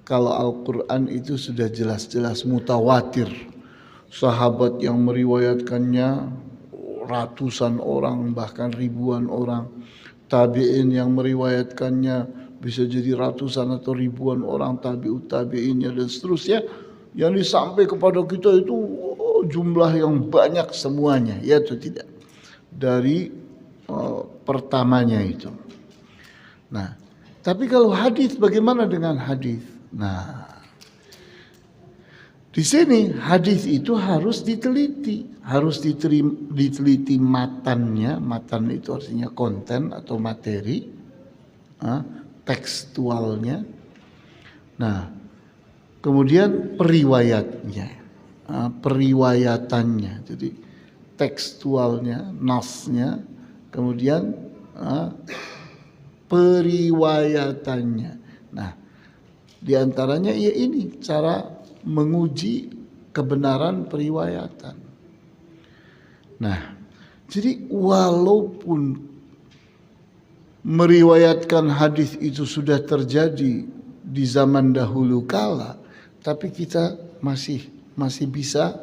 Kalau Al-Quran itu sudah jelas-jelas mutawatir, sahabat yang meriwayatkannya ratusan orang bahkan ribuan orang, tabi'in yang meriwayatkannya bisa jadi ratusan atau ribuan orang, tabi'ut tabi'innya dan seterusnya, yang sampai kepada kita itu jumlah yang banyak semuanya, ya atau tidak, dari pertamanya itu. Nah, tapi kalau hadis, bagaimana dengan hadis? Nah, di sini hadis itu harus diteliti, diteliti matannya. Matan itu artinya konten atau materi, tekstualnya. Nah, kemudian periwayatannya. Jadi tekstualnya, nasnya, kemudian periwayatannya. Nah, diantaranya ya ini cara menguji kebenaran periwayatan. Nah, jadi walaupun meriwayatkan hadis itu sudah terjadi di zaman dahulu kala, tapi kita masih masih bisa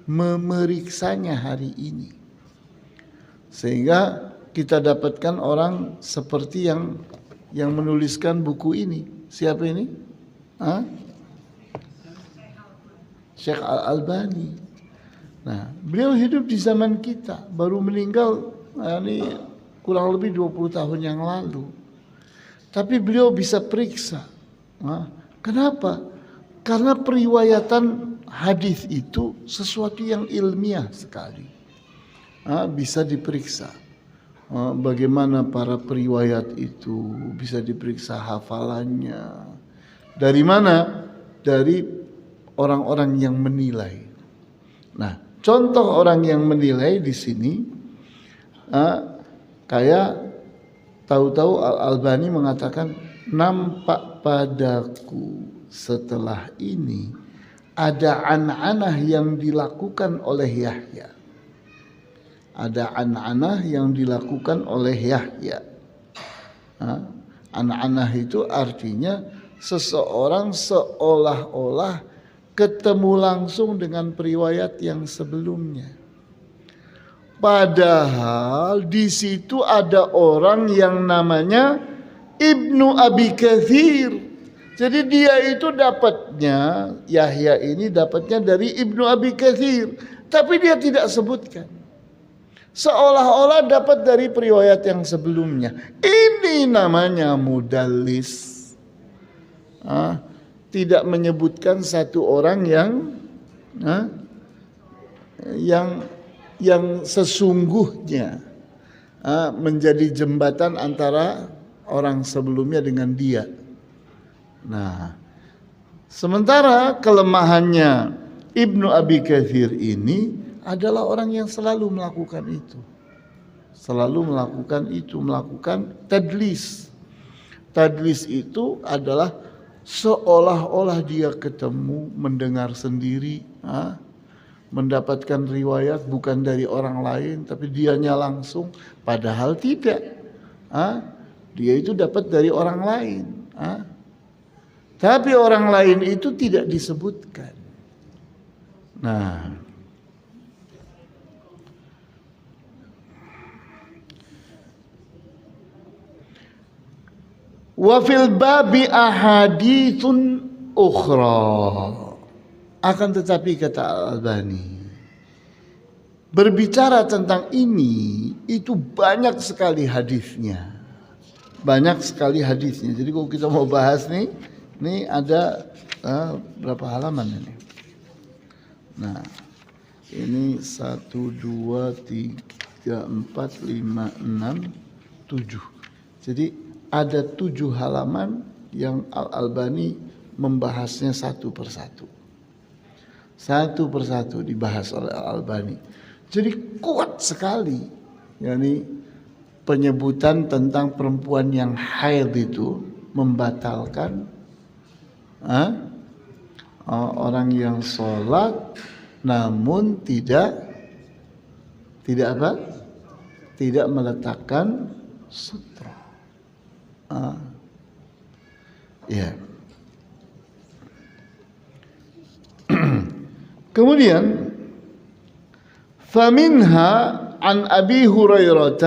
memeriksanya hari ini. Sehingga kita dapatkan orang seperti yang menuliskan buku ini. Siapa ini? Syekh Al-Albani. Nah, beliau hidup di zaman kita, baru meninggal ini kurang lebih 20 tahun yang lalu. Tapi beliau bisa periksa. Kenapa? Karena periwayatan hadis itu sesuatu yang ilmiah sekali. Bisa diperiksa. Bagaimana para periwayat itu, bisa diperiksa hafalannya. Dari mana? Dari orang-orang yang menilai. Nah, contoh orang yang menilai di sini, kayak tahu-tahu Al-Albani mengatakan, nampak padaku setelah ini ada an-anah yang dilakukan oleh Yahya. Ada an-anah yang dilakukan oleh Yahya. An-anah itu artinya seseorang seolah-olah ketemu langsung dengan periwayat yang sebelumnya. Padahal di situ ada orang yang namanya Ibnu Abi Katsir. Jadi dia itu dapatnya, Yahya ini dapatnya dari Ibnu Abi Katsir, tapi dia tidak sebutkan. Seolah-olah dapat dari periwayat yang sebelumnya. Ini namanya mudallis. Tidak menyebutkan satu orang yang sesungguhnya menjadi jembatan antara orang sebelumnya dengan dia. Nah, sementara kelemahannya Ibnu Abi Katsir ini adalah orang yang selalu melakukan itu. Selalu melakukan tadlis. Tadlis itu adalah seolah-olah dia ketemu, mendengar sendiri, mendapatkan riwayat bukan dari orang lain, tapi dianya langsung, padahal tidak. Dia itu dapat dari orang lain. Tapi orang lain itu tidak disebutkan. Nah, wa fil babi ahaditsun ukhra. Akan tetapi kata Al-Albani, berbicara tentang ini itu banyak sekali hadisnya. Banyak sekali hadisnya. Jadi kalau kita mau bahas nih, ini ada berapa halaman ini? Nah, ini 1, 2, 3, 4, 5, 6, 7. Jadi ada 7 halaman yang Al-Albani membahasnya satu persatu. Satu persatu dibahas oleh Al-Albani. Jadi kuat sekali. Yani penyebutan tentang perempuan yang haid itu membatalkan orang yang sholat namun tidak apa? Tidak meletakkan sutra. Ya. Kemudian faminha an Abi Hurairah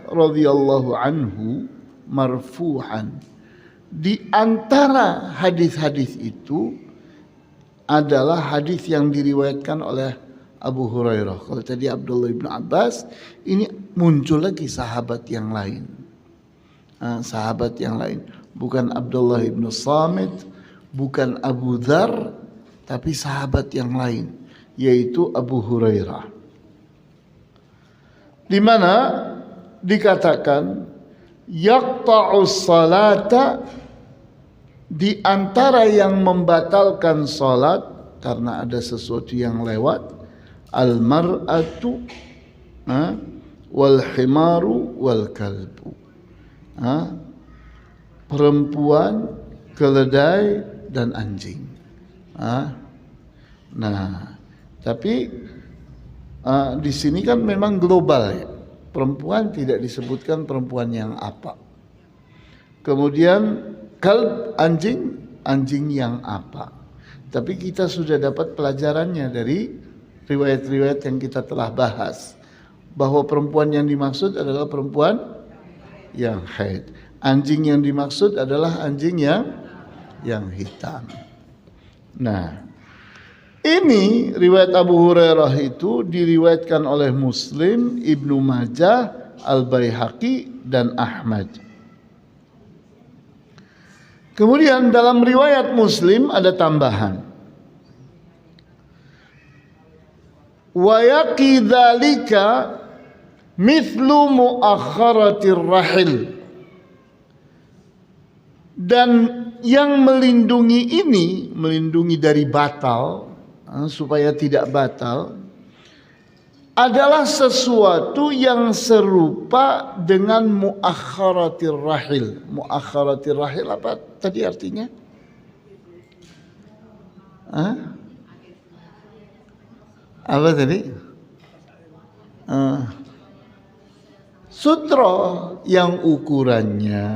radhiyallahu anhu marfu'an. Di antara hadis-hadis itu adalah hadis yang diriwayatkan oleh Abu Hurairah. Kalau tadi Abdullah bin Abbas, ini muncul lagi sahabat yang lain. Sahabat yang lain, bukan Abdullah bin Samit, bukan Abu Dzar, tapi sahabat yang lain, yaitu Abu Hurairah. Di mana dikatakan yaqta'us salata, di antara yang membatalkan salat karena ada sesuatu yang lewat, al mar'atu wal himaru wal kalbu. Perempuan, keledai dan anjing. Nah, tapi di sini kan memang global ya. Perempuan tidak disebutkan perempuan yang apa. Kemudian kalb, anjing yang apa. Tapi kita sudah dapat pelajarannya dari riwayat-riwayat yang kita telah bahas, bahwa perempuan yang dimaksud adalah perempuan yang haid. Anjing yang dimaksud adalah anjing yang hitam. Nah, ini riwayat Abu Hurairah itu diriwayatkan oleh Muslim, Ibnu Majah, Al-Baihaqi dan Ahmad. Kemudian dalam riwayat Muslim ada tambahan. Wa yaqi dzalika mithlu muakharatir rahil. Dan yang melindungi ini, melindungi dari batal, supaya tidak batal, adalah sesuatu yang serupa dengan muakharatir rahil. Muakharatir rahil apa tadi artinya? Apa tadi? Sutra yang ukurannya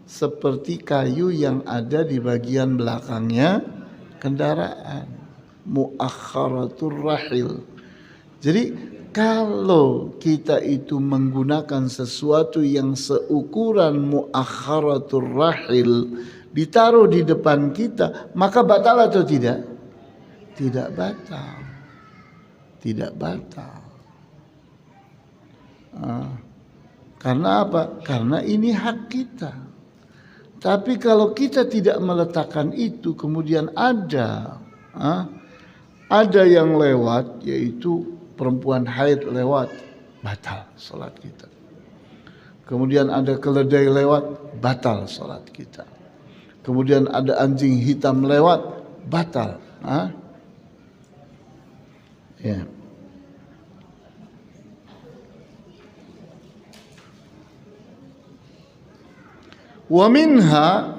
seperti kayu yang ada di bagian belakangnya kendaraan. Muakharatur rahil. Jadi kalau kita itu menggunakan sesuatu yang seukuran muakharatur rahil ditaruh di depan kita, maka batal atau tidak? Tidak batal. Tidak batal. Karena apa? Karena ini hak kita. Tapi kalau kita tidak meletakkan itu, kemudian ada yang lewat, yaitu perempuan haid lewat, batal salat kita. Kemudian ada keledai lewat, batal salat kita. Kemudian ada anjing hitam lewat, batal. Ya. Wa minha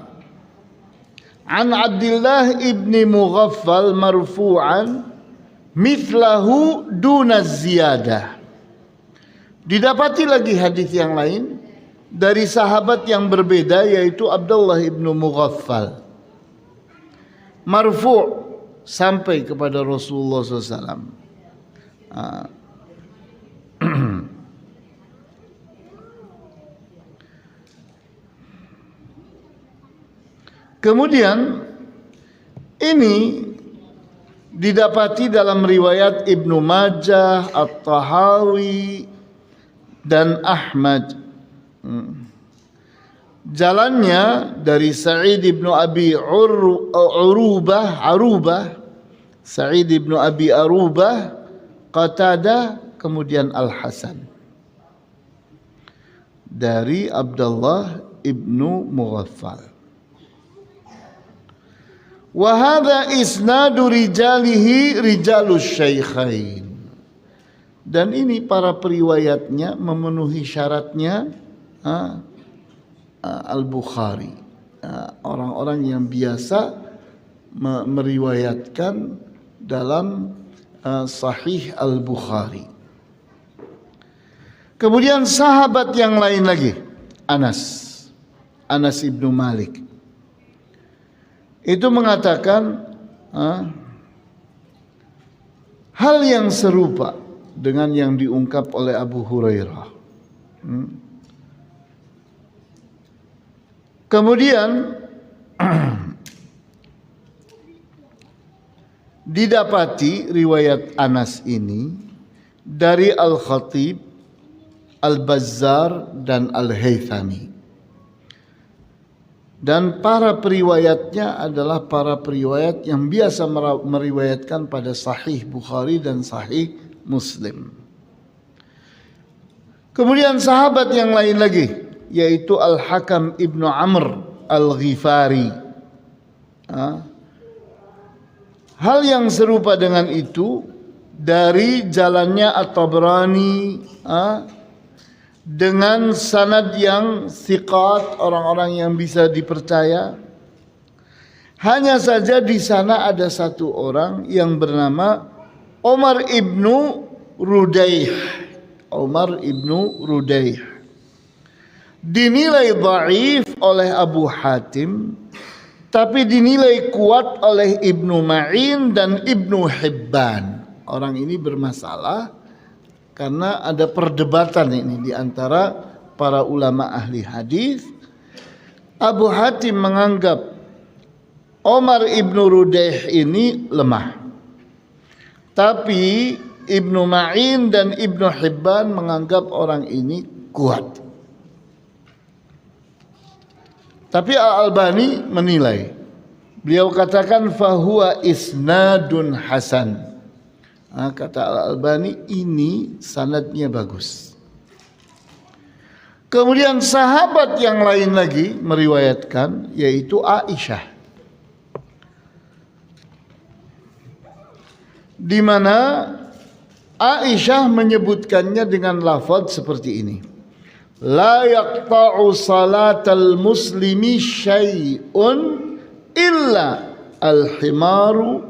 an Abdullah ibni Mughaffal marfu'an mithlahu duna ziyadah. Didapati lagi hadis yang lain dari sahabat yang berbeda, yaitu Abdullah ibnu Mughaffal, marfu' sampai kepada Rasulullah SAW. Kemudian ini didapati dalam riwayat Ibnu Majah, At-Tahawi dan Ahmad. Jalannya dari Sa'id ibnu Abi Arubah, Sa'id ibnu Abi Arubah, Qatadah, kemudian Al-Hasan. Dari Abdullah ibnu Mughaffal. Wa hadza isnadu rijalihi rijalus syaikhain. Dan ini para periwayatnya memenuhi syaratnya Al-Bukhari. Orang-orang yang biasa meriwayatkan dalam Sahih Al-Bukhari. Kemudian sahabat yang lain lagi, Anas ibnu Malik, itu mengatakan hal yang serupa dengan yang diungkap oleh Abu Hurairah. Kemudian didapati riwayat Anas ini dari Al-Khatib, Al-Bazzar dan Al-Haythami. Dan para periwayatnya adalah para periwayat yang biasa meriwayatkan pada Sahih Bukhari dan Sahih Muslim. Kemudian sahabat yang lain lagi, yaitu Al-Hakam ibnu Amr Al-Ghifari. Hal yang serupa dengan itu dari jalannya At-Tabrani, dengan sanad yang thiqat, orang-orang yang bisa dipercaya. Hanya saja di sana ada satu orang yang bernama Umar ibnu Rudaih. Umar ibnu Rudaih dinilai dhaif oleh Abu Hatim tapi dinilai kuat oleh Ibnu Ma'in dan Ibnu Hibban. Orang ini bermasalah karena ada perdebatan ini di antara para ulama ahli hadis. Abu Hatim menganggap Omar ibnu Rudaih ini lemah, tapi Ibnu Ma'in dan Ibnu Hibban menganggap orang ini kuat. Tapi Al-Albani menilai, beliau katakan fahuwa isnadun hasan. Kata Al-Albani, ini sanadnya bagus. Kemudian sahabat yang lain lagi meriwayatkan, yaitu Aisyah, di mana Aisyah menyebutkannya dengan lafaz seperti ini: la yaqta'u salatal muslimi syai'un illa al-himaru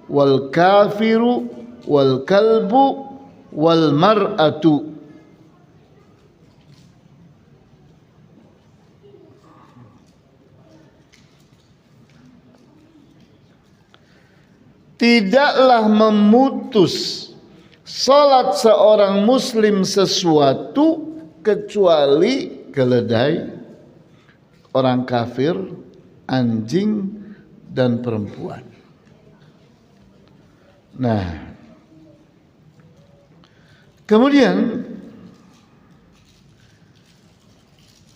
wal kafiru wal kalbu wal mar'atu. Tidaklah memutus salat seorang muslim sesuatu kecuali keledai, orang kafir, anjing, dan perempuan. Nah, kemudian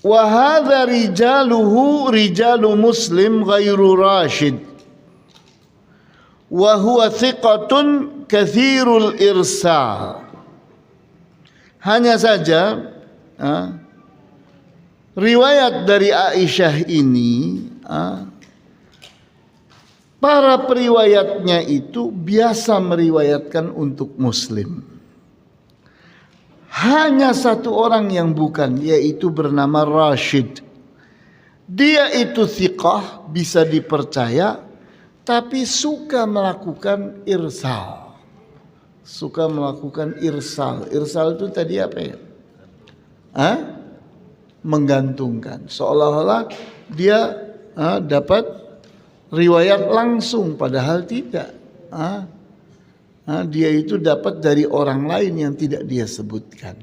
wa hadza rijaluhu rijalu Muslim ghairu Rashid wa huwa thiqatun katsirul irsal. Hanya saja riwayat dari Aisyah ini, para periwayatnya itu biasa meriwayatkan untuk Muslim. Hanya satu orang yang bukan, yaitu bernama Rashid. Dia itu thiqah, bisa dipercaya, tapi suka melakukan irsal. Suka melakukan irsal. Irsal itu tadi apa ya? Menggantungkan. Seolah-olah dia dapat riwayat langsung, padahal tidak. Dia itu dapat dari orang lain yang tidak dia sebutkan.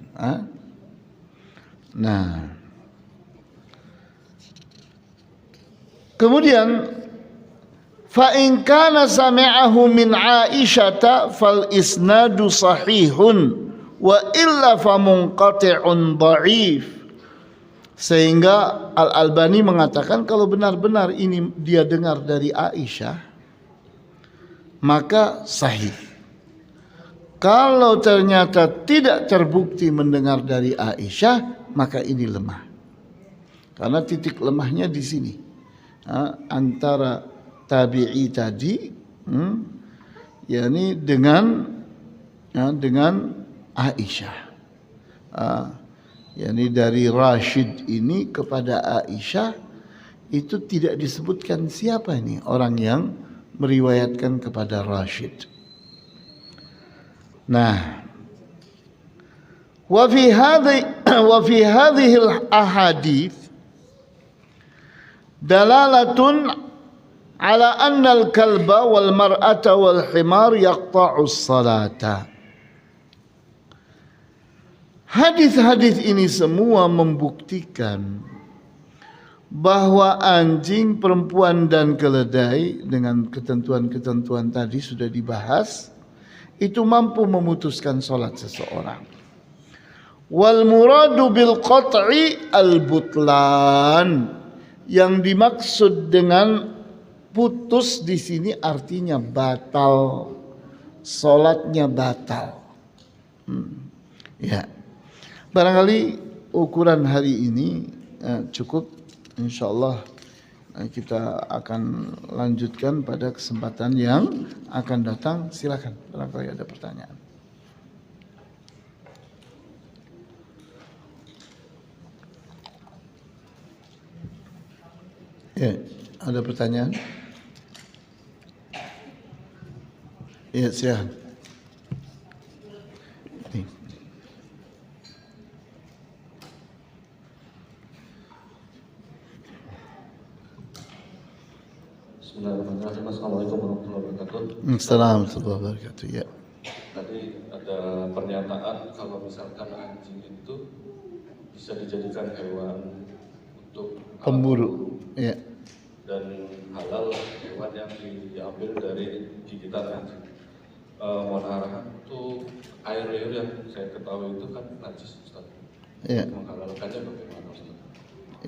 Nah, kemudian fa in kana sami'ahu min Aisyata fal isnadu sahihun wa illa fa munqati'un dha'if. Sehingga Al-Albani mengatakan kalau benar-benar ini dia dengar dari Aisyah, maka sahih. Kalau ternyata tidak terbukti mendengar dari Aisyah, maka ini lemah. Karena titik lemahnya di sini, antara tabi'i tadi, yakni dengan Aisyah, yakni dari Rashid ini kepada Aisyah, itu tidak disebutkan siapa ini orang yang meriwayatkan kepada Rashid. Nah, wa fi hadhihi al-ahadits dalalatun ala anna al-kalba wal mar'ata wal himar yaqta'u as-salata. Hadis-hadis ini semua membuktikan bahwa anjing, perempuan, dan keledai dengan ketentuan-ketentuan tadi sudah dibahas, itu mampu memutuskan sholat seseorang. Wal muradu bil qat'i al butlan. Yang dimaksud dengan putus di sini artinya batal, sholatnya batal. Ya, barangkali ukuran hari ini cukup. Insyaallah kita akan lanjutkan pada kesempatan yang akan datang. Silakan, barangkali ada pertanyaan. Ya, ada pertanyaan? Ya, silakan. Bismillahirrahmanirrahim. Assalamualaikum warahmatullahi wabarakatuh. Assalamualaikum warahmatullahi wabarakatuh. Ya. Tadi ada pernyataan kalau misalkan anjing itu bisa dijadikan hewan untuk Pemburu. Ya. dan halal hewan yang diambil dari gigitan anjing. Mohon arahan untuk air liur yang saya ketahui itu kan najis, Ustaz. Ya. Menghalalkannya bagaimana, Ustaz?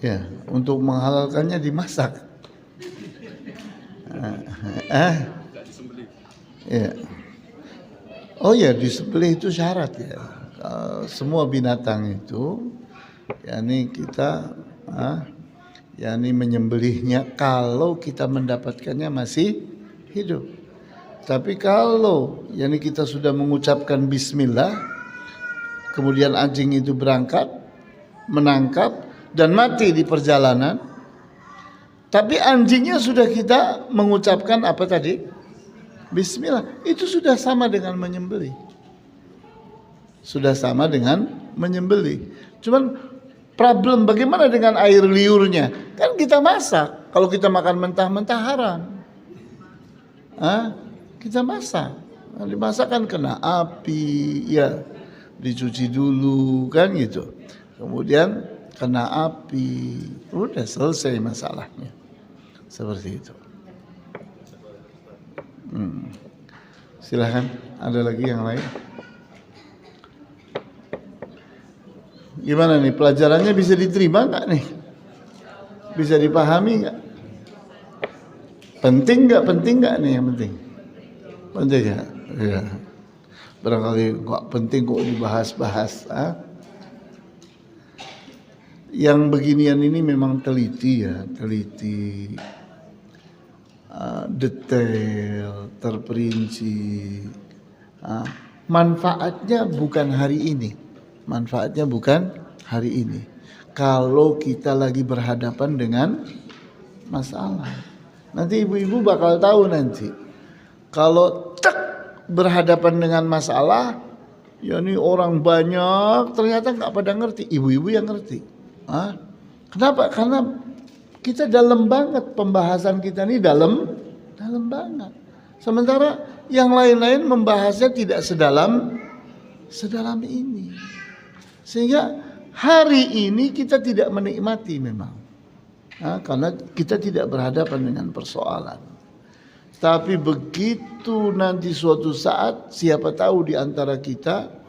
Ya, untuk menghalalkannya dimasak. Ya. Oh ya, disembelih itu syarat ya. Semua binatang itu, yakni kita, yakni menyembelihnya kalau kita mendapatkannya masih hidup. Tapi kalau yakni kita sudah mengucapkan Bismillah, kemudian anjing itu berangkat, menangkap dan mati di perjalanan, tapi anjingnya sudah kita mengucapkan apa tadi? Bismillah. Itu sudah sama dengan menyembelih. Sudah sama dengan menyembelih. Cuman problem bagaimana dengan air liurnya? Kan kita masak. Kalau kita makan mentah-mentah haram. Kita masak. Dimasak kan kena api, ya. Dicuci dulu kan gitu. Kemudian kena api, udah selesai masalahnya. Seperti itu. Silahkan, ada lagi yang lain? Gimana nih, pelajarannya bisa diterima nggak nih? Bisa dipahami nggak? Penting nggak nih yang penting? Penting ya? Ya. Barangkali nggak penting kok dibahas-bahas. Yang beginian ini memang teliti ya, teliti, detail, terperinci. Manfaatnya bukan hari ini, manfaatnya bukan hari ini. Kalau kita lagi berhadapan dengan masalah, nanti ibu-ibu bakal tahu nanti. Kalau berhadapan dengan masalah, ya ini orang banyak ternyata nggak pada ngerti, ibu-ibu yang ngerti. Kenapa? Karena kita dalam banget, pembahasan kita ini dalam banget. Sementara yang lain-lain membahasnya tidak sedalam ini. Sehingga hari ini kita tidak menikmati memang. Karena kita tidak berhadapan dengan persoalan. Tapi begitu nanti suatu saat, siapa tahu di antara kita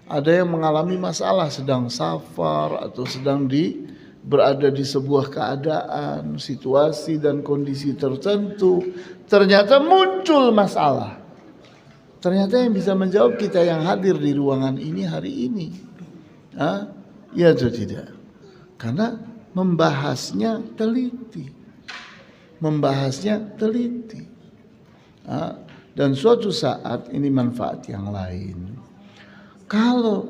ada yang mengalami masalah, sedang safar atau sedang berada di sebuah keadaan, situasi dan kondisi tertentu, ternyata muncul masalah. Ternyata yang bisa menjawab kita yang hadir di ruangan ini hari ini. Ya atau tidak? Karena membahasnya teliti. Dan suatu saat ini manfaat yang lain. Kalau,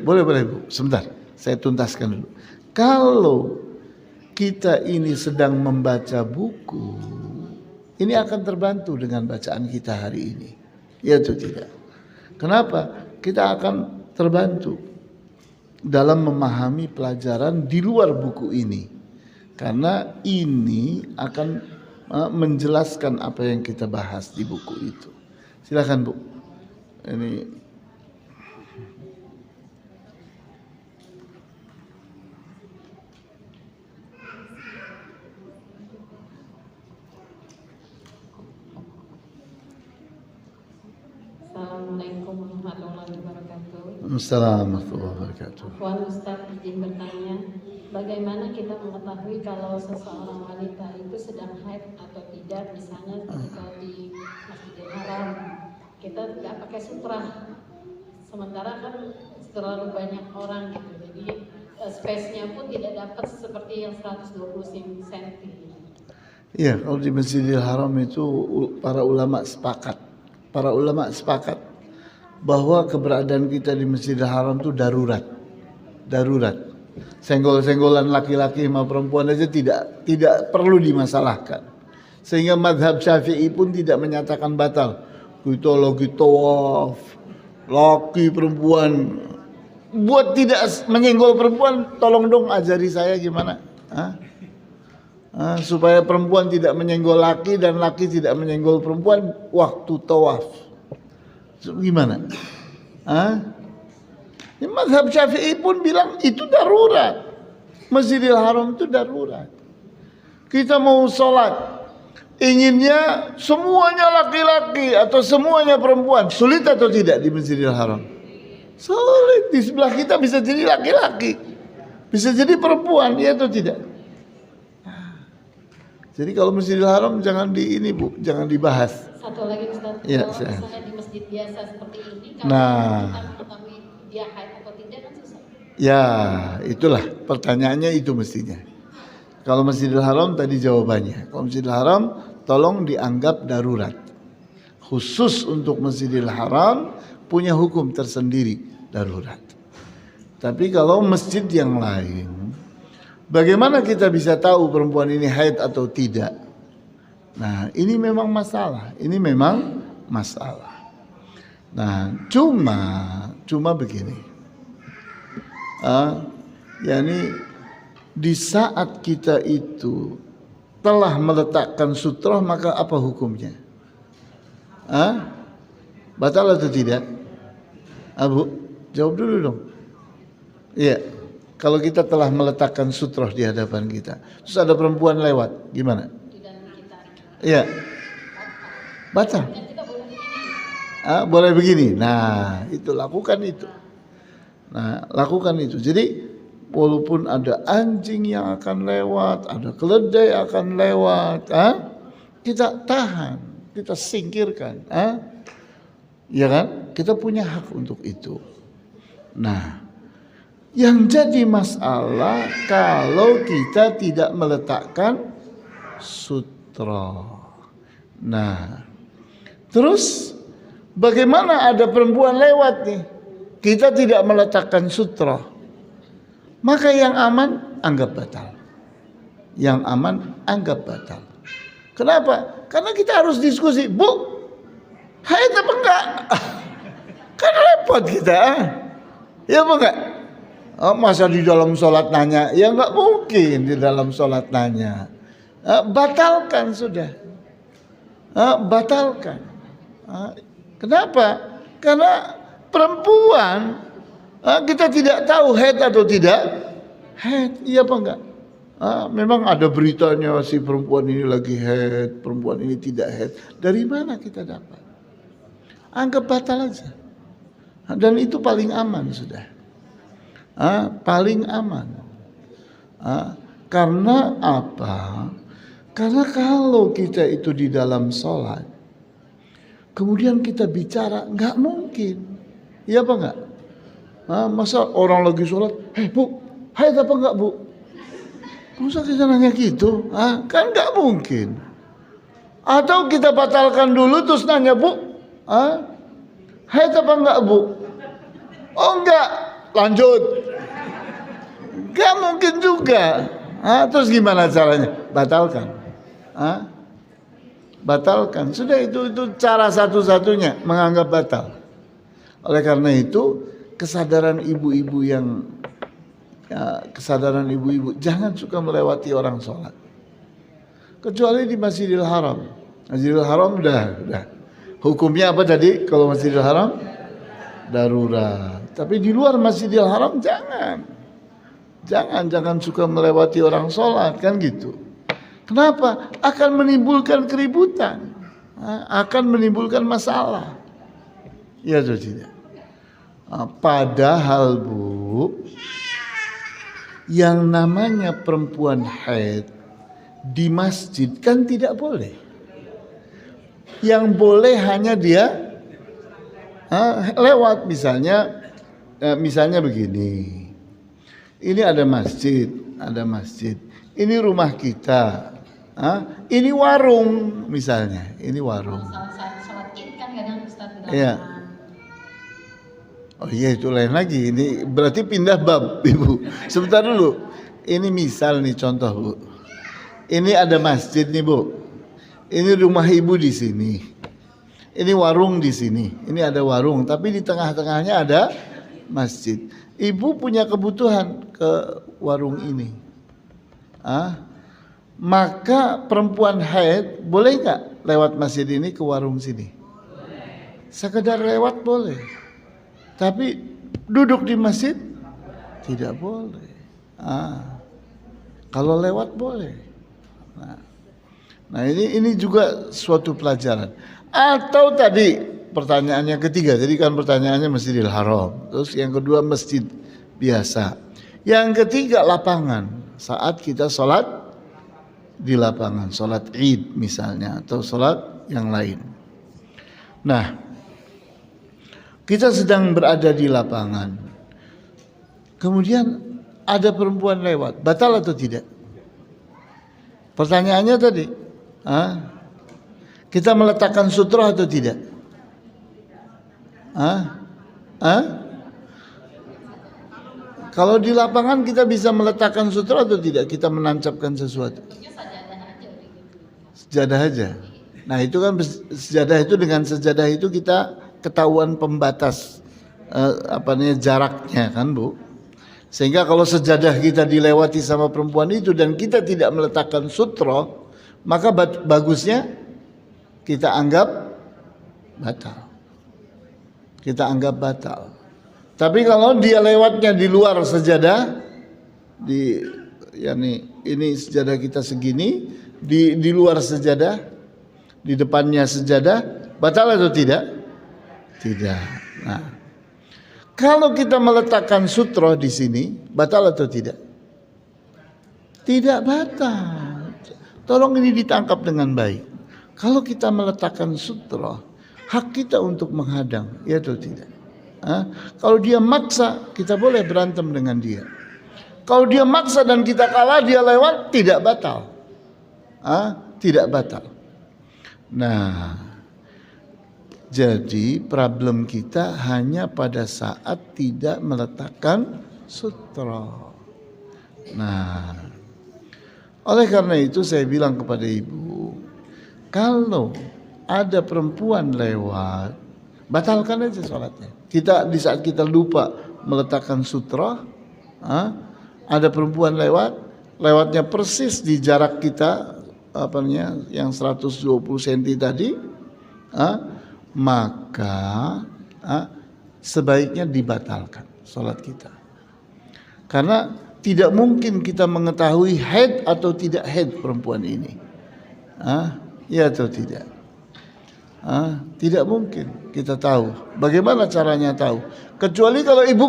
boleh Bu, sebentar, saya tuntaskan dulu. Kalau kita ini sedang membaca buku, ini akan terbantu dengan bacaan kita hari ini, ya atau tidak? Kenapa? Kita akan terbantu dalam memahami pelajaran di luar buku ini, karena ini akan menjelaskan apa yang kita bahas di buku itu. Silakan Bu. Ini Assalamualaikum warahmatullahi wabarakatuh. Assalamualaikum warahmatullahi wabarakatuh. Puan Ustaz izin bertanya, bagaimana kita mengetahui kalau seseorang wanita itu sedang haid atau tidak? Misalnya ketika di Masjidil Haram kita tidak pakai sutra, sementara kan terlalu banyak orang gitu, jadi space-nya pun tidak dapat seperti yang 120 cm. Iya, kalau di Masjidil Haram itu para ulama sepakat bahwa keberadaan kita di Masjidil Haram itu darurat. Senggol-senggolan laki-laki sama perempuan aja tidak perlu dimasalahkan. Sehingga mazhab Syafi'i pun tidak menyatakan batal. Kita lagi tawaf, laki perempuan, buat tidak menyenggol perempuan, tolong dong ajari saya gimana. Supaya perempuan tidak menyenggol laki dan laki tidak menyenggol perempuan waktu tawaf. Gimana? Mazhab Syafi'i pun bilang itu darurat. Masjidil Haram itu darurat. Kita mau sholat, inginnya semuanya laki-laki atau semuanya perempuan. Sulit atau tidak di Masjidil Haram? Sulit. Di sebelah kita bisa jadi laki-laki, bisa jadi perempuan, ya atau tidak? Jadi kalau Masjidil Haram jangan jangan dibahas. Satu lagi Ustaz, Ya, kalau misalnya di masjid biasa seperti ini, kalau kita mengetahui dia haid atau tidak kan susah. Ya, itulah pertanyaannya itu mestinya. Kalau Masjidil Haram tadi jawabannya. Kalau Masjidil Haram tolong dianggap darurat. Khusus untuk Masjidil Haram punya hukum tersendiri darurat. Tapi kalau masjid yang lain, bagaimana kita bisa tahu perempuan ini haid atau tidak? Nah, ini memang masalah. Ini memang masalah. Nah, cuma begini. Yani di saat kita itu telah meletakkan sutrah, maka apa hukumnya? Batal atau tidak? Abu, jawab dulu dong. Iya. Kalau kita telah meletakkan sutrah di hadapan kita, terus ada perempuan lewat, gimana? Iya. Batal. Boleh begini. Nah, itu lakukan itu. Jadi walaupun ada anjing yang akan lewat, ada keledai akan lewat, kita tahan, kita singkirkan, ya kan? Kita punya hak untuk itu. Nah, yang jadi masalah kalau kita tidak meletakkan sutra. Nah, terus bagaimana ada perempuan lewat nih? Kita tidak meletakkan sutra. Maka yang aman anggap batal. Yang aman anggap batal. Kenapa? Karena kita harus diskusi. Bu, haid apa enggak? Kan repot kita. Ya apa enggak? Masa di dalam sholat nanya? Ya enggak mungkin di dalam sholat nanya. Batalkan sudah. Batalkan. Kenapa? Karena perempuan kita tidak tahu haid atau tidak haid, iya apa enggak? Memang ada beritanya si perempuan ini lagi haid, perempuan ini tidak haid. Dari mana kita dapat? Anggap batal aja. Dan itu paling aman sudah. Paling aman. Karena apa? Karena kalau kita itu di dalam sholat, kemudian kita bicara, nggak mungkin. Iya apa enggak? Masa orang lagi sholat, bu, haid apa enggak bu? Masa kita nanya gitu? Kan nggak mungkin. Atau kita batalkan dulu terus nanya, bu, haid apa enggak bu? Oh enggak, lanjut. Nggak mungkin juga. Terus gimana caranya? Batalkan. Batalkan. Sudah itu cara satu-satunya menganggap batal. Oleh karena itu kesadaran ibu-ibu jangan suka melewati orang sholat. Kecuali di Masjidil Haram. Masjidil Haram udah. Hukumnya apa tadi? Kalau Masjidil Haram darurat. Tapi di luar Masjidil Haram jangan suka melewati orang sholat, kan gitu. Kenapa? Akan menimbulkan keributan, akan menimbulkan masalah. Ya atau tidak? Padahal bu, yang namanya perempuan haid di masjid kan tidak boleh. Yang boleh hanya dia lewat, misalnya begini. Ini ada masjid. Ini rumah kita. Ini warung misalnya. Ini warung. Salat Id kan kadang Ustaz. Iya. Oh iya, itu lain lagi. Ini berarti pindah bab, Ibu. Sebentar dulu. Ini misal nih contoh, Bu. Ini ada masjid nih, Bu. Ini rumah Ibu di sini. Ini warung di sini. Ini ada warung, tapi di tengah-tengahnya ada masjid. Ibu punya kebutuhan ke warung ini. maka perempuan haid boleh nggak lewat masjid ini ke warung sini? Sekedar lewat boleh, tapi duduk di masjid tidak boleh. Kalau lewat boleh. Nah ini juga suatu pelajaran. Atau tadi pertanyaannya ketiga, tadi kan pertanyaannya Masjidil Haram, terus yang kedua masjid biasa, yang ketiga lapangan. Saat kita sholat di lapangan, sholat Id misalnya, atau sholat yang lain. Nah, kita sedang berada di lapangan, kemudian ada perempuan lewat, batal atau tidak? Pertanyaannya tadi, kita meletakkan sutra atau tidak? Kalau di lapangan kita bisa meletakkan sutra atau tidak? Kita menancapkan sesuatu. Sejadah aja. Nah itu kan sejadah itu, dengan sejadah itu kita ketahuan pembatas jaraknya kan Bu. Sehingga kalau sejadah kita dilewati sama perempuan itu dan kita tidak meletakkan sutra, maka bagusnya kita anggap batal. Kita anggap batal. Tapi kalau dia lewatnya di luar sejadah, ini sejadah kita segini, di luar sejadah, di depannya sejadah, batal atau tidak? Tidak. Nah, kalau kita meletakkan sutra di sini, batal atau tidak? Tidak batal. Tolong ini ditangkap dengan baik. Kalau kita meletakkan sutra, hak kita untuk menghadang, ya atau tidak? Kalau dia maksa, kita boleh berantem dengan dia. Kalau dia maksa dan kita kalah, dia lewat, tidak batal. Tidak batal. Nah, jadi problem kita hanya pada saat tidak meletakkan sutra. Nah, oleh karena itu saya bilang kepada ibu, kalau ada perempuan lewat, batalkan aja sholatnya. Di saat kita lupa meletakkan sutra, ada perempuan lewatnya persis di jarak kita, yang 120 cm tadi, maka sebaiknya dibatalkan sholat kita. Karena tidak mungkin kita mengetahui haid atau tidak haid perempuan ini, ya atau tidak? Tidak mungkin kita tahu. Bagaimana caranya tahu? Kecuali kalau ibu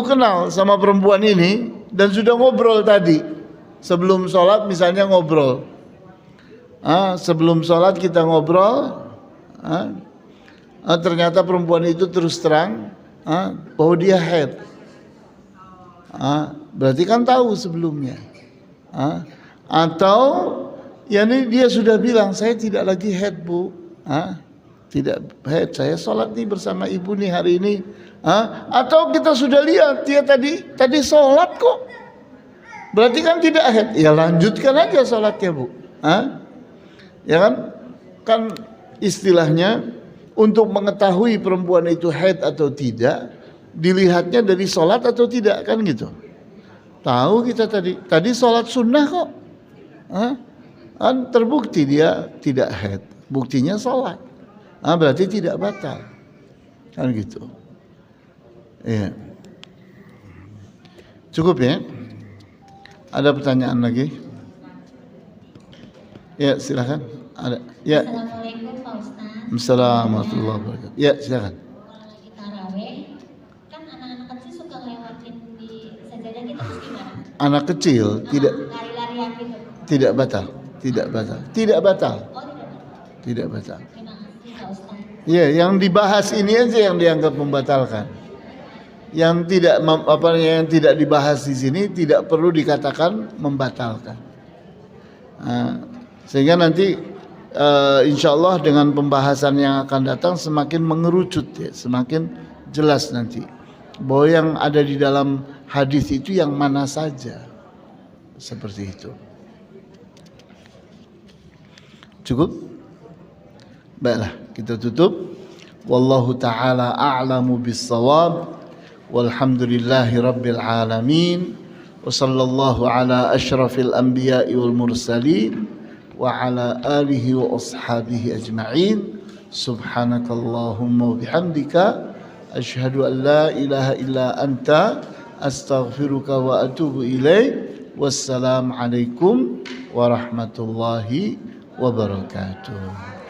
kenal sama perempuan ini dan sudah ngobrol tadi sebelum sholat, misalnya ngobrol. Sebelum sholat kita ngobrol, ternyata perempuan itu terus terang bahwa dia haid. Berarti kan tahu sebelumnya. Atau dia sudah bilang, saya tidak lagi haid Bu, tidak haid, saya sholat nih bersama ibu nih hari ini. Atau kita sudah lihat dia tadi sholat kok, berarti kan tidak haid. Ya lanjutkan aja sholatnya Bu. Ya kan istilahnya untuk mengetahui perempuan itu haid atau tidak, dilihatnya dari sholat atau tidak, kan gitu. Tahu kita tadi sholat sunnah kok, kan terbukti dia tidak haid, buktinya sholat, berarti tidak batal, kan gitu. Iya. Cukup ya? Ada pertanyaan lagi? Ya silakan. Ada. Ya. Assalamualaikum Pak Ustaz. Assalamualaikum warahmatullahi wabarakatuh. Ya silakan. Kalau lagi taraweh, kan anak-anak kecil suka ngelewatin di sajadah kita, terus gimana? Anak kecil tidak Lari-larian gitu. tidak batal. Tidak batal. Tidak batal. Oh tidak. Tidak batal. Terima kasih Pak Ustaz. Ya, yang dibahas ini aja yang dianggap membatalkan. Yang tidak dibahas di sini tidak perlu dikatakan membatalkan. Sehingga nanti insya Allah dengan pembahasan yang akan datang semakin mengerucut ya, semakin jelas nanti bahwa yang ada di dalam hadis itu yang mana saja, seperti itu. Cukup? Baiklah, kita tutup. Wallahu ta'ala a'lamu bis-shawab. Walhamdulillahi rabbil alamin. Wa sallallahu ala asyrafil anbiya'i wal mursalin wa ala alihi wa ashabihi ajma'in. Subhanakallahumma wa bihamdika asyhadu an la ilaha illa anta astaghfiruka wa atubu ilaik. Wassalamualaikum warahmatullahi wabarakatuh.